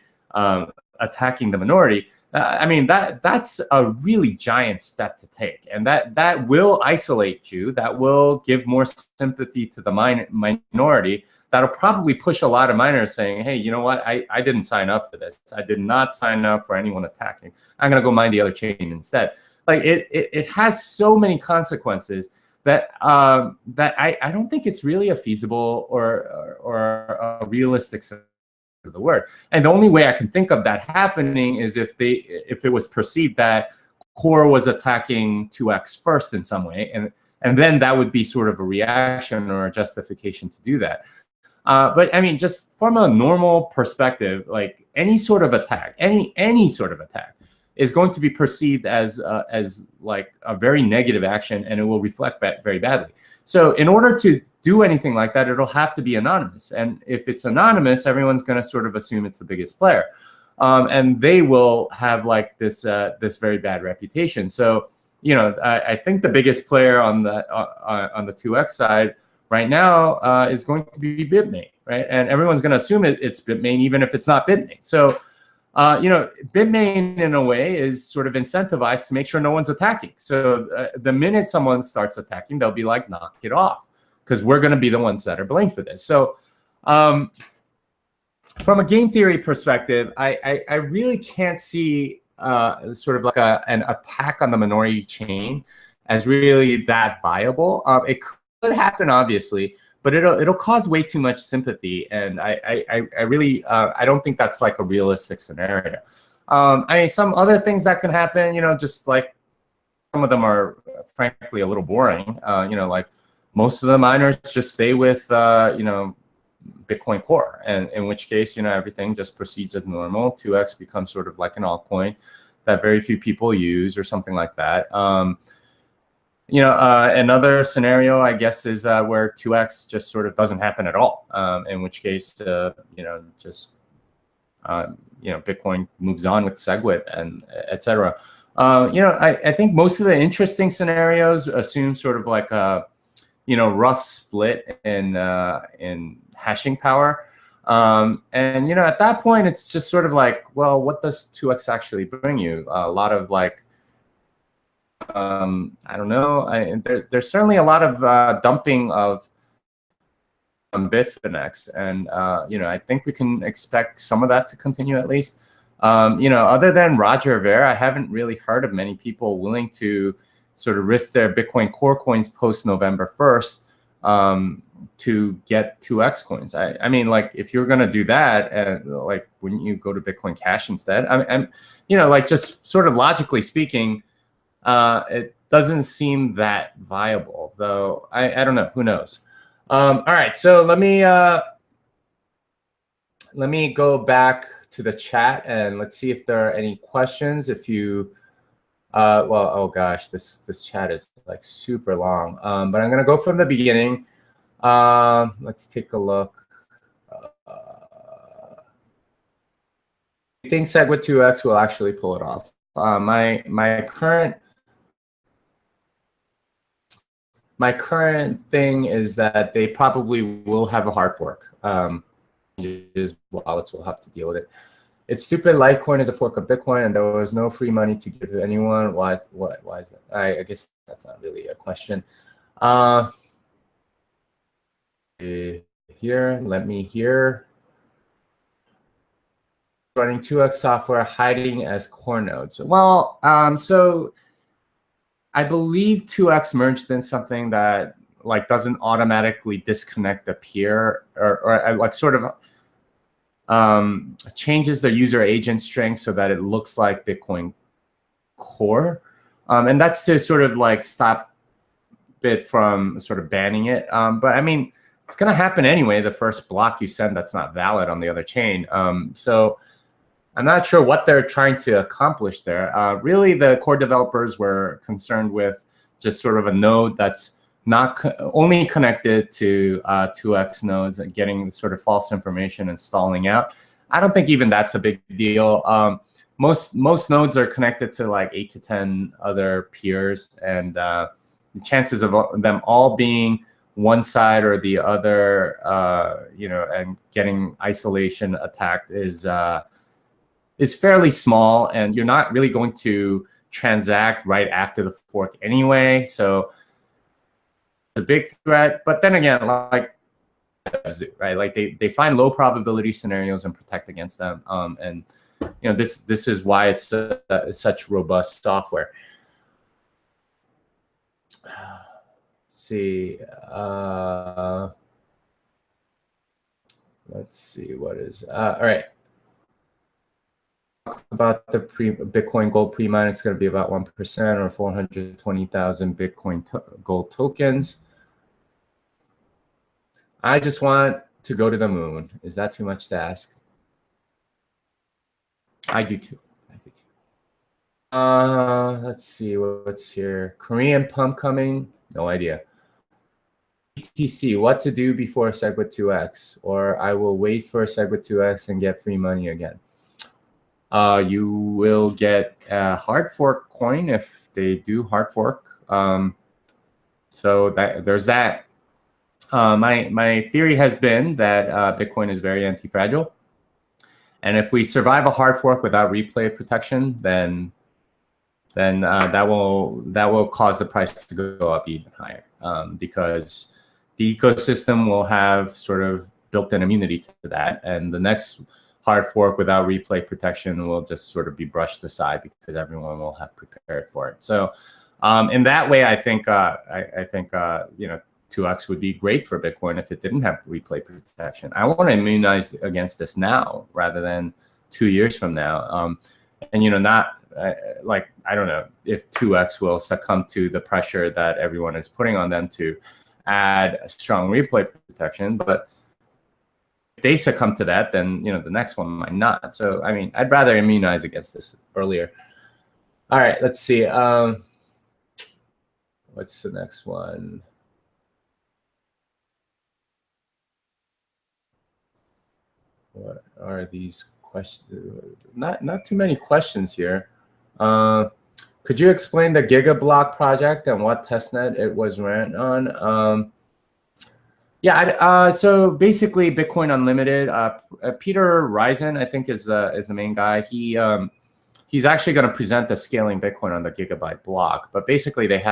attacking the minority, I mean, that's a really giant step to take. And that will isolate you. That will give more sympathy to the minority. That'll probably push a lot of miners saying, hey, you know what? I didn't sign up for this. I did not sign up for anyone attacking. I'm going to go mine the other chain instead. Like it has so many consequences that I don't think it's really a feasible or a realistic scenario of the word. And the only way I can think of that happening is if it was perceived that Core was attacking 2x first in some way, and then that would be sort of a reaction or a justification to do that. But I mean, just from a normal perspective, like any sort of attack, any sort of attack is going to be perceived as like a very negative action, and it will reflect very badly. So in order to do anything like that, it'll have to be anonymous. And if it's anonymous, everyone's going to sort of assume it's the biggest player. And they will have like this very bad reputation. So, you know, I think the biggest player on the 2x side right now is going to be Bitmain, right? And everyone's going to assume it's Bitmain, even if it's not Bitmain. So, you know, Bitmain in a way is sort of incentivized to make sure no one's attacking. So the minute someone starts attacking, they'll be like, knock it off, because we're going to be the ones that are blamed for this. So from a game theory perspective, I really can't see sort of like an attack on the minority chain as really that viable. It could happen, obviously, but it'll cause way too much sympathy, and I really I don't think that's like a realistic scenario. I mean, some other things that can happen, you know, just like some of them are frankly a little boring. You know, like most of the miners just stay with you know, Bitcoin Core, and in which case, you know, everything just proceeds as normal. 2x becomes sort of like an altcoin that very few people use or something like that. You know, another scenario, I guess, is where 2x just sort of doesn't happen at all. In which case, you know, just you know, Bitcoin moves on with SegWit and etc. You know, I think most of the interesting scenarios assume sort of like a, you know, rough split in hashing power. And, you know, at that point, it's just sort of like, well, what does 2x actually bring you? A lot of like, I don't know. There's certainly a lot of dumping of Bitfinex, and you know, I think we can expect some of that to continue at least. You know, other than Roger Ver, I haven't really heard of many people willing to sort of risk their Bitcoin Core coins post November 1st to get 2x coins. I mean, like, if you're gonna do that, like, wouldn't you go to Bitcoin Cash instead? I'm you know, like, just sort of logically speaking, it doesn't seem that viable, though. I don't know. Who knows? All right, so let me go back to the chat and let's see if there are any questions. If you, well, oh gosh, this chat is like super long. But I'm gonna go from the beginning. Let's take a look. I think SegWit 2x will actually pull it off. My current thing is that they probably will have a hard fork. Wallets will have to deal with it. It's stupid. Litecoin is a fork of Bitcoin, and there was no free money to give to anyone. Why is that? I guess that's not really a question. Here, let me hear. Running 2x software, hiding as core nodes. Well, so I believe 2x merged in something that like doesn't automatically disconnect the peer, or like sort of changes the user agent string so that it looks like Bitcoin Core, and that's to sort of like stop Bit from sort of banning it. But I mean, it's gonna happen anyway. The first block you send that's not valid on the other chain. So I'm not sure what they're trying to accomplish there. Really, the core developers were concerned with just sort of a node that's not only connected to 2x nodes and getting sort of false information and stalling out. I don't think even that's a big deal. Most nodes are connected to like 8 to 10 other peers, and the chances of them all being one side or the other, you know, and getting isolation attacked is fairly small, and you're not really going to transact right after the fork anyway. So it's a big threat. But then again, like, right, like they find low probability scenarios and protect against them. And you know, this is why it's such robust software. Let's see. Let's see what is all right. About the Bitcoin Gold pre-mine, it's going to be about 1% or 420,000 Bitcoin Gold tokens. I just want to go to the moon. Is that too much to ask? I do too. Let's see what's here. Korean pump coming? No idea. BTC, what to do before SegWit 2x? Or I will wait for SegWit 2x and get free money again. You will get a hard fork coin if they do hard fork. So there's that. My theory has been that Bitcoin is very anti-fragile. And if we survive a hard fork without replay protection, then that will cause the price to go up even higher, because the ecosystem will have sort of built-in immunity to that, and the next hard fork without replay protection will just sort of be brushed aside because everyone will have prepared for it. So in that way, I think 2x would be great for Bitcoin if it didn't have replay protection. I want to immunize against this now rather than 2 years from now. And not like, I don't know if 2x will succumb to the pressure that everyone is putting on them to add a strong replay protection, but if they succumb to that, then the next one might not. So I mean, I'd rather immunize against this earlier. All right, let's see. What's the next one? What are these questions? Not too many questions here. Could you explain the GigaBlock project and what testnet it was ran on? Yeah, so basically Bitcoin Unlimited. Peter Risen, I think, is the main guy. He's actually going to present the scaling Bitcoin on the gigabyte block. But basically, they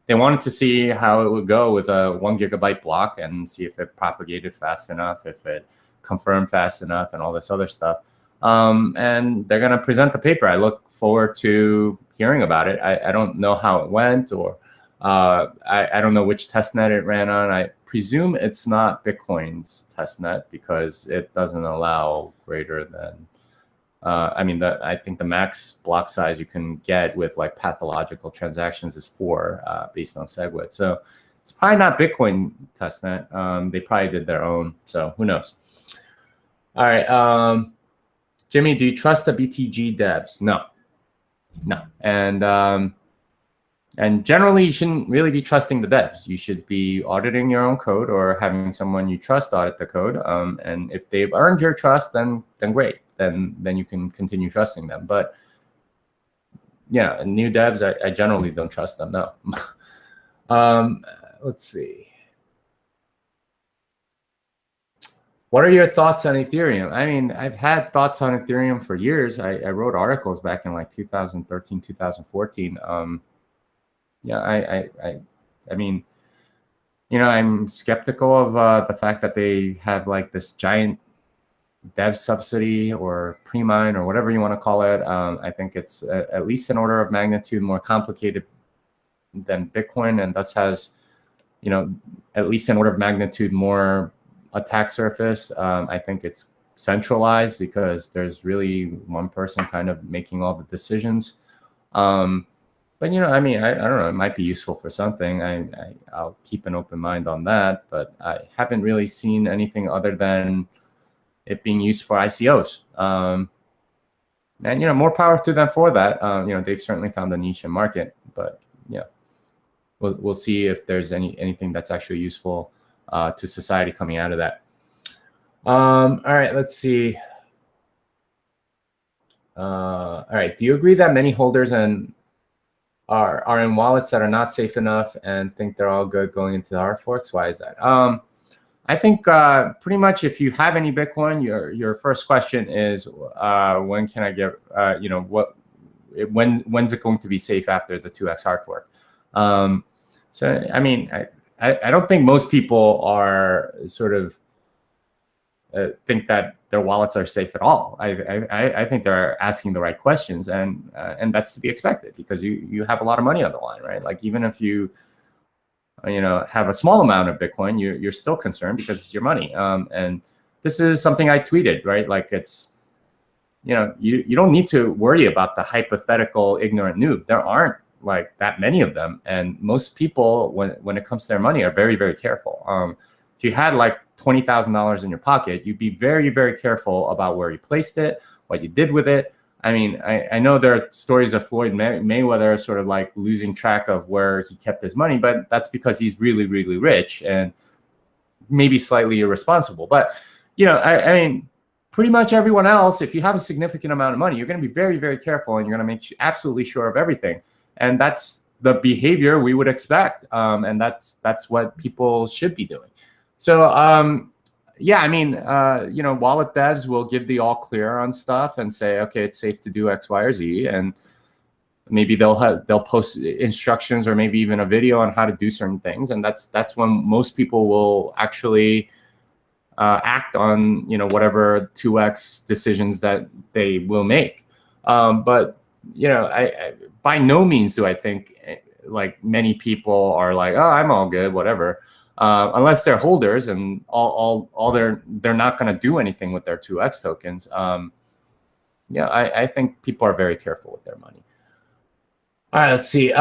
wanted to see how it would go with a 1 gigabyte block and see if it propagated fast enough, if it confirmed fast enough, and all this other stuff. And they're going to present the paper. I look forward to hearing about it. I don't know how it went, or I don't know which testnet it ran on. I presume it's not Bitcoin's testnet because it doesn't allow greater than, I think the max block size you can get with like pathological transactions is 4 based on SegWit. So it's probably not Bitcoin testnet. They probably did their own. So who knows? All right. Jimmy, do you trust the BTG devs? No. And generally, you shouldn't really be trusting the devs. You should be auditing your own code or having someone you trust audit the code. And if they've earned your trust, then great. Then you can continue trusting them. But yeah, new devs, I generally don't trust them. No. Let's see. What are your thoughts on Ethereum? I mean, I've had thoughts on Ethereum for years. I wrote articles back in like 2013, 2014. Yeah, I mean, I'm skeptical of the fact that they have like this giant dev subsidy or pre-mine or whatever you want to call it. I think it's at least an order of magnitude more complicated than Bitcoin, and thus has, at least an order of magnitude more attack surface. I think it's centralized because there's really one person kind of making all the decisions. But I mean, I don't know. It might be useful for something. I'll keep an open mind on that. But I haven't really seen anything other than it being used for ICOs. And more power to them for that. They've certainly found a niche in market. But yeah, we'll see if there's anything that's actually useful to society coming out of that. All right, let's see. All right, do you agree that many holders are in wallets that are not safe enough and think they're all good going into the hard forks? Why is that? I think pretty much if you have any Bitcoin, your first question is when can I get when's it going to be safe after the 2x hard fork? So I mean, I don't think most people are sort of think that their wallets are safe at all. I think they're asking the right questions, and that's to be expected because you have a lot of money on the line, right? Like even if you have a small amount of Bitcoin, you're still concerned because it's your money. And this is something I tweeted, right? Like it's you don't need to worry about the hypothetical ignorant noob. There aren't like that many of them, and most people when it comes to their money are very, very careful. If you had like $20,000 in your pocket, you'd be very, very careful about where you placed it, what you did with it, I mean, I know there are stories of Floyd Mayweather sort of like losing track of where he kept his money, but that's because he's really, really rich and maybe slightly irresponsible. But, you know, I mean, pretty much everyone else, if you have a significant amount of money, you're going to be very, very careful, and you're going to make absolutely sure of everything. And that's the behavior we would expect. And that's what people should be doing. So, yeah, I mean, you know, wallet devs will give the all clear on stuff and say, okay, it's safe to do X, Y, or Z, and maybe they'll post instructions or maybe even a video on how to do certain things, and that's when most people will actually act on, you know, whatever 2x decisions that they will make. But you know, I by no means do I think like many people are like, oh, I'm all good, whatever. Unless they're holders and all they're not going to do anything with their 2x tokens. Yeah, I think people are very careful with their money. All right, let's see.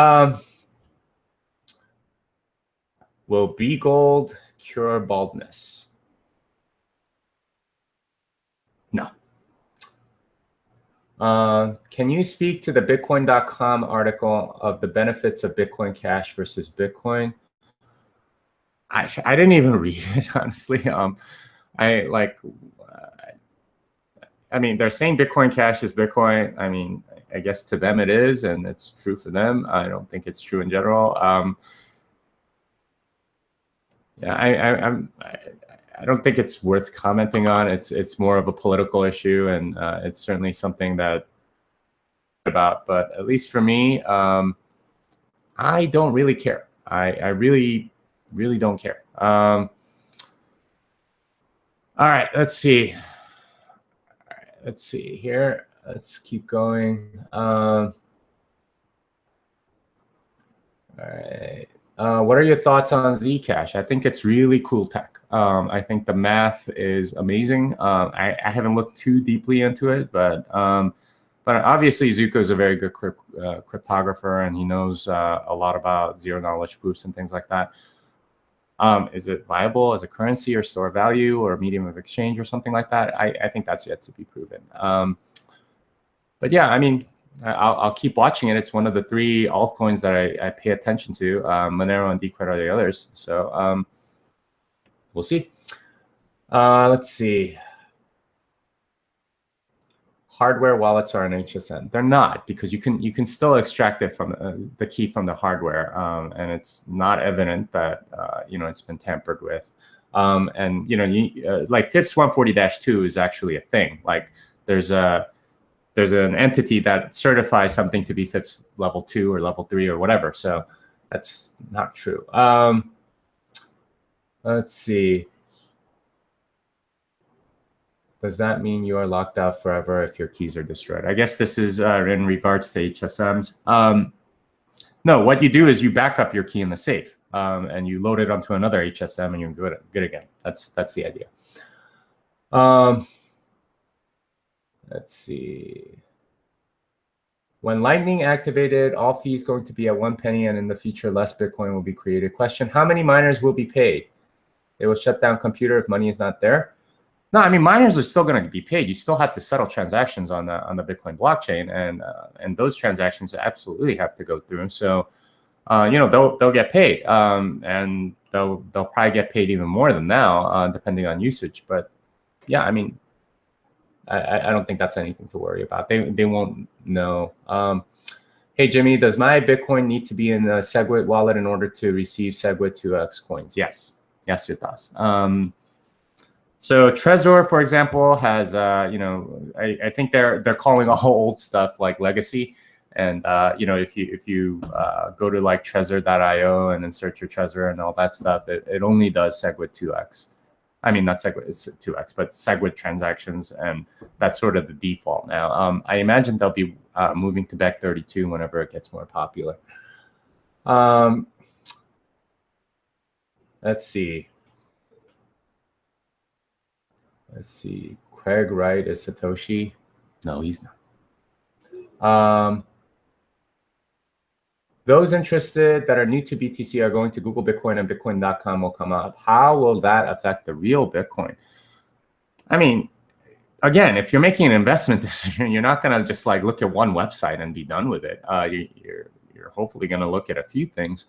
Will B Gold cure baldness? No. Can you speak to the Bitcoin.com article of the benefits of Bitcoin Cash versus Bitcoin? I didn't even read it, honestly. I mean, they're saying Bitcoin Cash is Bitcoin. I mean, I guess to them it is, and it's true for them. I don't think it's true in general. Yeah, I don't think it's worth commenting on. It's more of a political issue, and it's certainly something that about. But at least for me, I don't really care. I really don't care. All right, let's see. Let's see here. Let's keep going. All right. What are your thoughts on Zcash? I think it's really cool tech. I think the math is amazing. I haven't looked too deeply into it, but obviously Zuko is a very good cryptographer, and he knows a lot about zero knowledge proofs and things like that. Is it viable as a currency or store value or medium of exchange or something like that? I think that's yet to be proven. But yeah, I mean, I'll keep watching it. It's one of the 3 altcoins that I pay attention to. Monero and Decred are the others. So we'll see. Let's see. Hardware wallets are an HSM. They're not, because you can still extract it from the key from the hardware, and it's not evident that you know, it's been tampered with. And you know, like FIPS 140-2 is actually a thing. Like there's an entity that certifies something to be FIPS level 2 or level 3 or whatever. So that's not true. Let's see. Does that mean you are locked out forever if your keys are destroyed? I guess this is in regards to HSMs. No, what you do is you back up your key in the safe, and you load it onto another HSM, and you're good again. That's the idea. Let's see. When Lightning activated, all fees going to be at 1 penny, and in the future, less Bitcoin will be created. Question: how many miners will be paid? They will shut down computer if money is not there. No, I mean, miners are still going to be paid. You still have to settle transactions on the Bitcoin blockchain, and those transactions absolutely have to go through. So, you know, they'll get paid, and they'll probably get paid even more than now, depending on usage. But yeah, I mean, I don't think that's anything to worry about. They won't know. Hey Jimmy, does my Bitcoin need to be in a SegWit wallet in order to receive SegWit 2x coins? Yes, it does. So Trezor, for example, has you know, I think they're calling all old stuff like legacy, and you know, if you go to like Trezor.io and then search your Trezor and all that stuff, it only does SegWit 2x. I mean, not SegWit, it's 2x, but SegWit transactions, and that's sort of the default now. I imagine they'll be moving to Bec32 whenever it gets more popular. Let's see. Craig Wright is Satoshi. No, he's not. Those interested that are new to BTC are going to Google Bitcoin, and Bitcoin.com will come up. How will that affect the real Bitcoin? I mean, again, if you're making an investment decision, you're not going to just like look at one website and be done with it. You're hopefully going to look at a few things.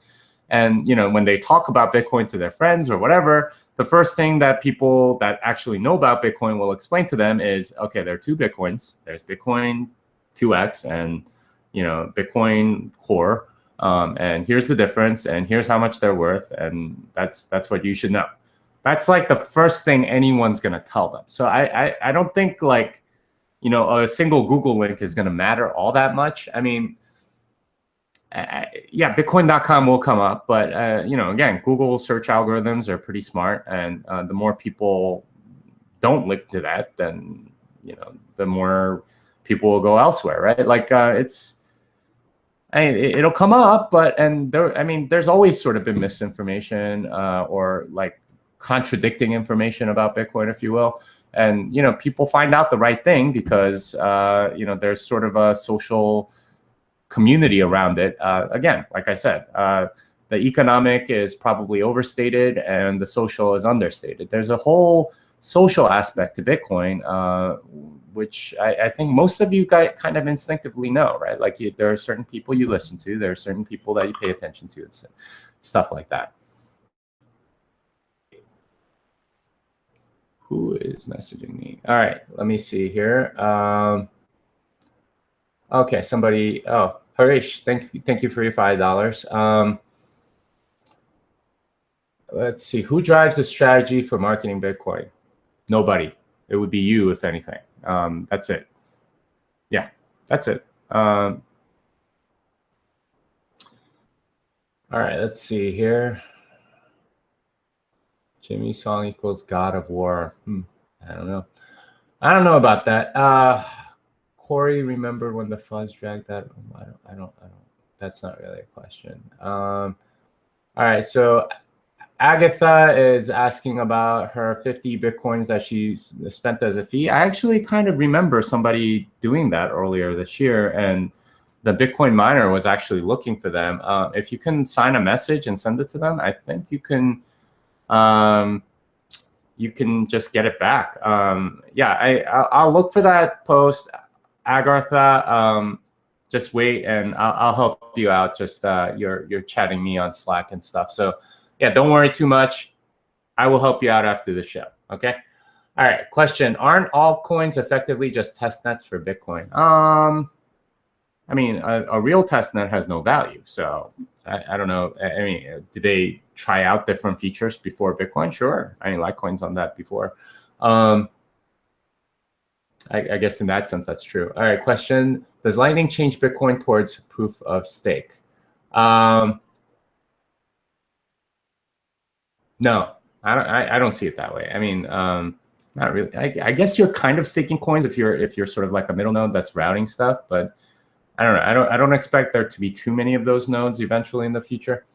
And, you know, when they talk about Bitcoin to their friends or whatever, the first thing that people that actually know about Bitcoin will explain to them is, okay, there are two Bitcoins. There's Bitcoin 2x and, you know, Bitcoin Core. And here's the difference, and here's how much they're worth. And that's what you should know. That's like the first thing anyone's going to tell them. So I don't think like, you know, a single Google link is going to matter all that much. I mean, yeah, Bitcoin.com will come up, but you know, again, Google search algorithms are pretty smart, and the more people don't link to that, then, you know, the more people will go elsewhere, right? Like it'll come up, but I mean, there's always sort of been misinformation or like contradicting information about Bitcoin, if you will. And, you know, people find out the right thing because, you know, there's sort of a social community around it. Again, like I said, the economic is probably overstated and the social is understated. There's a whole social aspect to Bitcoin, which I think most of you guys kind of instinctively know, right? Like there are certain people you listen to, there are certain people that you pay attention to, and stuff like that. Who is messaging me? All right, let me see here. Okay, somebody. Oh, Harish, thank you for your $5. Let's see. Who drives the strategy for marketing Bitcoin? Nobody. It would be you, if anything. That's it. Yeah, that's it. All right, let's see here. Jimmy's song equals God of War. I don't know. I don't know about that. Corey, remember when the fuzz dragged that? I don't. That's not really a question. All right, so Agatha is asking about her 50 Bitcoins that she spent as a fee. I actually kind of remember somebody doing that earlier this year, and the Bitcoin miner was actually looking for them. If you can sign a message and send it to them, I think you can just get it back. Yeah, I'll look for that post, Agartha. Just wait, and I'll help you out. Just you're chatting me on Slack and stuff. So yeah, don't worry too much. I will help you out after the show. Okay. All right. Question: aren't altcoins effectively just test nets for Bitcoin? I mean, a real test net has no value. So I don't know. I mean, did they try out different features before Bitcoin? Sure. I mean, Litecoin's on that before. I guess in that sense, that's true. All right. Question: does Lightning change Bitcoin towards proof of stake? No, I don't see it that way. I mean, not really. I guess you're kind of staking coins if you're sort of like a middle node that's routing stuff, but I don't know. I don't expect there to be too many of those nodes eventually in the future.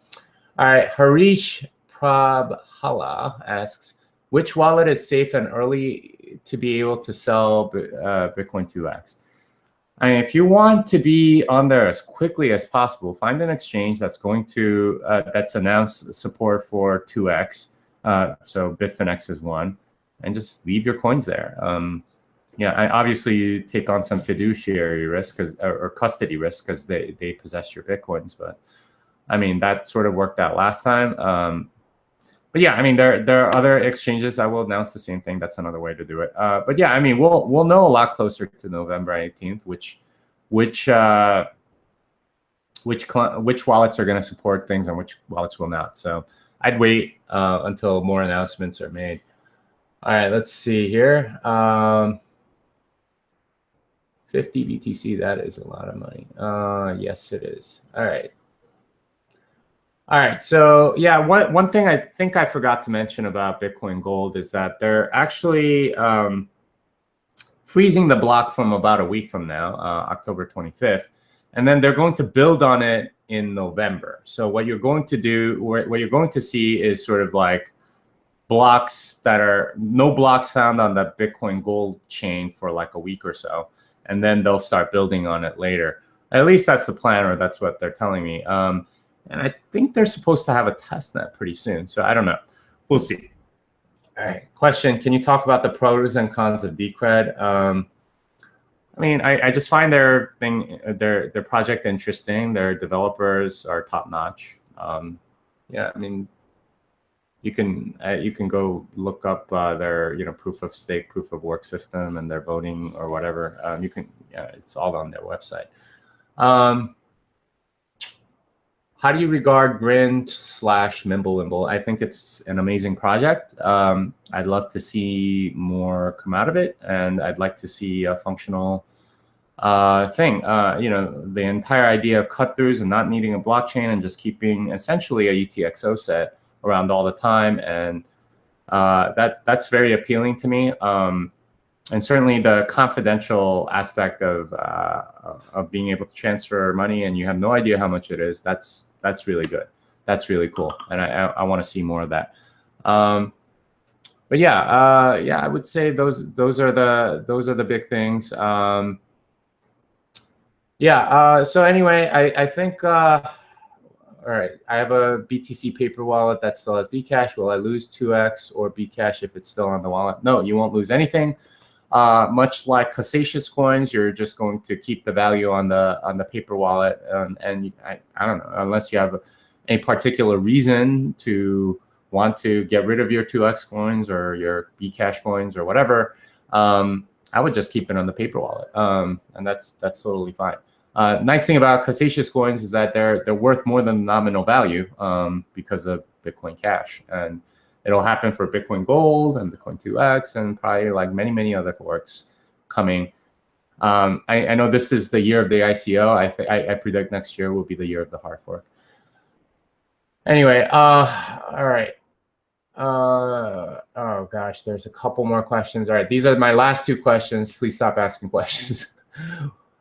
All right, Harish Prabhala asks, which wallet is safe and early to be able to sell Bitcoin 2x? I mean, if you want to be on there as quickly as possible, find an exchange that's going to that's announced support for 2x. So Bitfinex is one, and just leave your coins there. Yeah, obviously you take on some fiduciary risk or custody risk because they possess your Bitcoins. But I mean, that sort of worked out last time. But yeah, I mean, there are other exchanges that will announce the same thing. That's another way to do it. But yeah, I mean, we'll know a lot closer to November 18th, which wallets are going to support things and which wallets will not. So I'd wait until more announcements are made. All right, let's see here. 50 BTC, that is a lot of money. Yes, it is. All right. All right. So yeah, one thing I think I forgot to mention about Bitcoin Gold is that they're actually freezing the block from about a week from now, October 25th. And then they're going to build on it in November. So what you're going to do, what you're going to see is sort of like blocks that are no blocks found on the Bitcoin Gold chain for like a week or so. And then they'll start building on it later. At least that's the plan, or that's what they're telling me. And I think they're supposed to have a test net pretty soon. So I don't know. We'll see. All right. Question: can you talk about the pros and cons of Decred? I mean, I just find their project interesting. Their developers are top notch. Yeah, I mean, you can go look up their proof of stake, proof of work system, and their voting or whatever. It's all on their website. How do you regard Grind/Mimblewimble? I think it's an amazing project. I'd love to see more come out of it, and I'd like to see a functional thing. The entire idea of cut-throughs and not needing a blockchain and just keeping essentially a UTXO set around all the time, and that's very appealing to me. And certainly the confidential aspect of being able to transfer money and you have no idea how much it is, that's really good. That's really cool, and I want to see more of that. But yeah, I would say those are the big things. So anyway, I think all right, I have a BTC paper wallet that still has Bcash. Will I lose 2x or Bcash if it's still on the wallet? No, you won't lose anything. Much like Cassatius coins, you're just going to keep the value on the paper wallet, and I don't know, unless you have a particular reason to want to get rid of your 2x coins or your Bcash coins or whatever, I would just keep it on the paper wallet, and that's totally fine. Nice thing about Cassatius coins is that they're worth more than nominal value because of Bitcoin Cash, and it'll happen for Bitcoin Gold and Bitcoin 2x and probably like many other forks coming. I know this is the year of the ICO. I predict next year will be the year of the hard fork. Anyway, all right. Oh gosh, there's a couple more questions. All right, these are my last two questions. Please stop asking questions.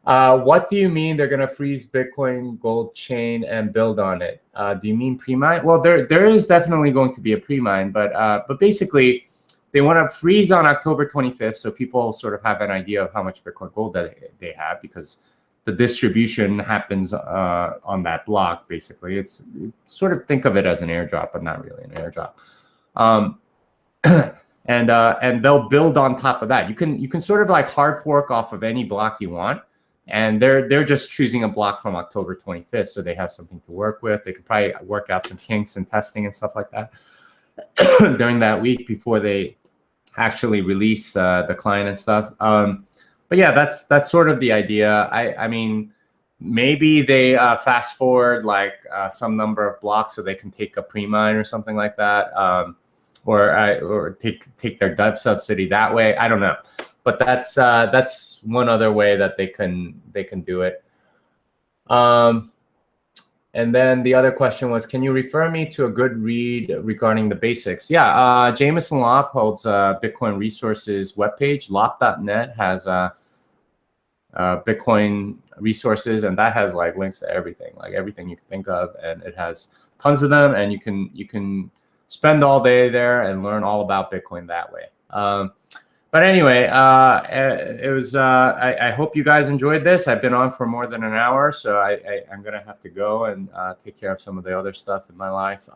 What do you mean they're gonna freeze Bitcoin Gold chain and build on it? Do you mean pre-mine? Well, there is definitely going to be a pre-mine, but basically they want to freeze on October 25th, so people sort of have an idea of how much Bitcoin Gold that they have, because the distribution happens on that block. Basically, it's sort of, think of it as an airdrop, but not really an airdrop. And they'll build on top of that. You can sort of like hard fork off of any block you want. And they're just choosing a block from October 25th, so they have something to work with. They could probably work out some kinks and testing and stuff like that during that week before they actually release the client and stuff. But yeah, that's sort of the idea. I mean, maybe they fast forward like some number of blocks so they can take a pre-mine or something like that, or take their dev subsidy that way. I don't know. But that's one other way that they can do it. And then the other question was, can you refer me to a good read regarding the basics? Yeah, Jameson Lopp holds Bitcoin Resources webpage. Lopp.net has Bitcoin Resources, and that has like links to everything, like everything you can think of, and it has tons of them, and you can spend all day there and learn all about Bitcoin that way. But anyway, it was. I hope you guys enjoyed this. I've been on for more than an hour, so I'm gonna have to go and take care of some of the other stuff in my life.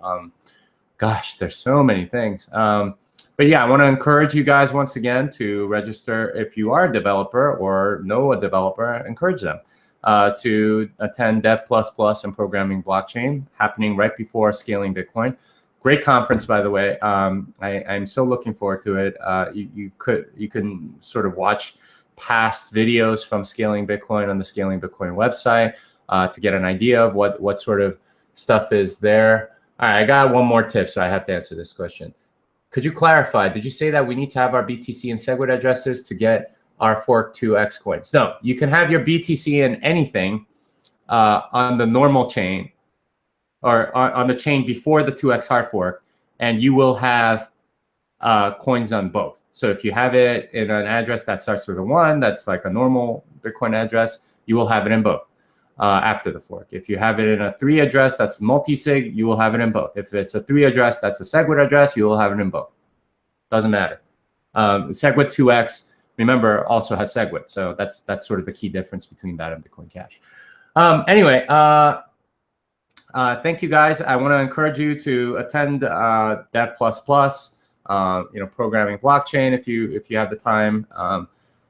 Gosh, there's so many things. But yeah, I want to encourage you guys once again to register if you are a developer or know a developer. Encourage them to attend Dev++ and Programming Blockchain, happening right before Scaling Bitcoin. Great conference, by the way. I'm so looking forward to it. You can sort of watch past videos from Scaling Bitcoin on the Scaling Bitcoin website to get an idea of what sort of stuff is there. All right, I got one more tip, so I have to answer this question. Could you clarify? Did you say that we need to have our BTC and SegWit addresses to get our fork 2x coins? No, you can have your BTC in anything on the normal chain, or on the chain before the 2x hard fork, and you will have coins on both. So if you have it in an address that starts with a 1, that's like a normal Bitcoin address, you will have it in both after the fork. If you have it in a 3 address that's multi-sig, you will have it in both. If it's a 3 address that's a SegWit address, you will have it in both. Doesn't matter. SegWit 2x, remember, also has SegWit. So that's sort of the key difference between that and Bitcoin Cash. Anyway, thank you guys. I want to encourage you to attend Dev++. programming blockchain if you have the time.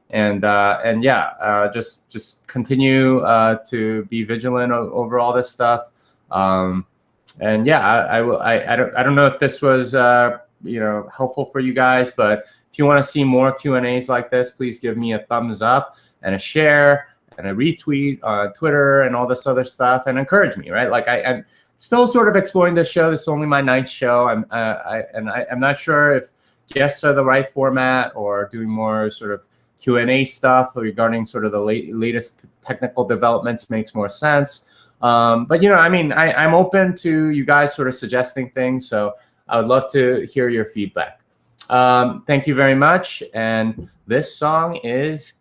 And yeah, just continue to be vigilant over all this stuff. And yeah, I don't know if this was helpful for you guys, but if you want to see more Q&As like this, please give me a thumbs up and a share and a retweet on Twitter and all this other stuff, and encourage me, right? Like I'm still sort of exploring this show. This is only my 9th show. I'm not sure if guests are the right format or doing more sort of Q&A stuff regarding sort of the latest technical developments makes more sense. But I mean, I'm open to you guys sort of suggesting things, so I would love to hear your feedback. Thank you very much. And this song is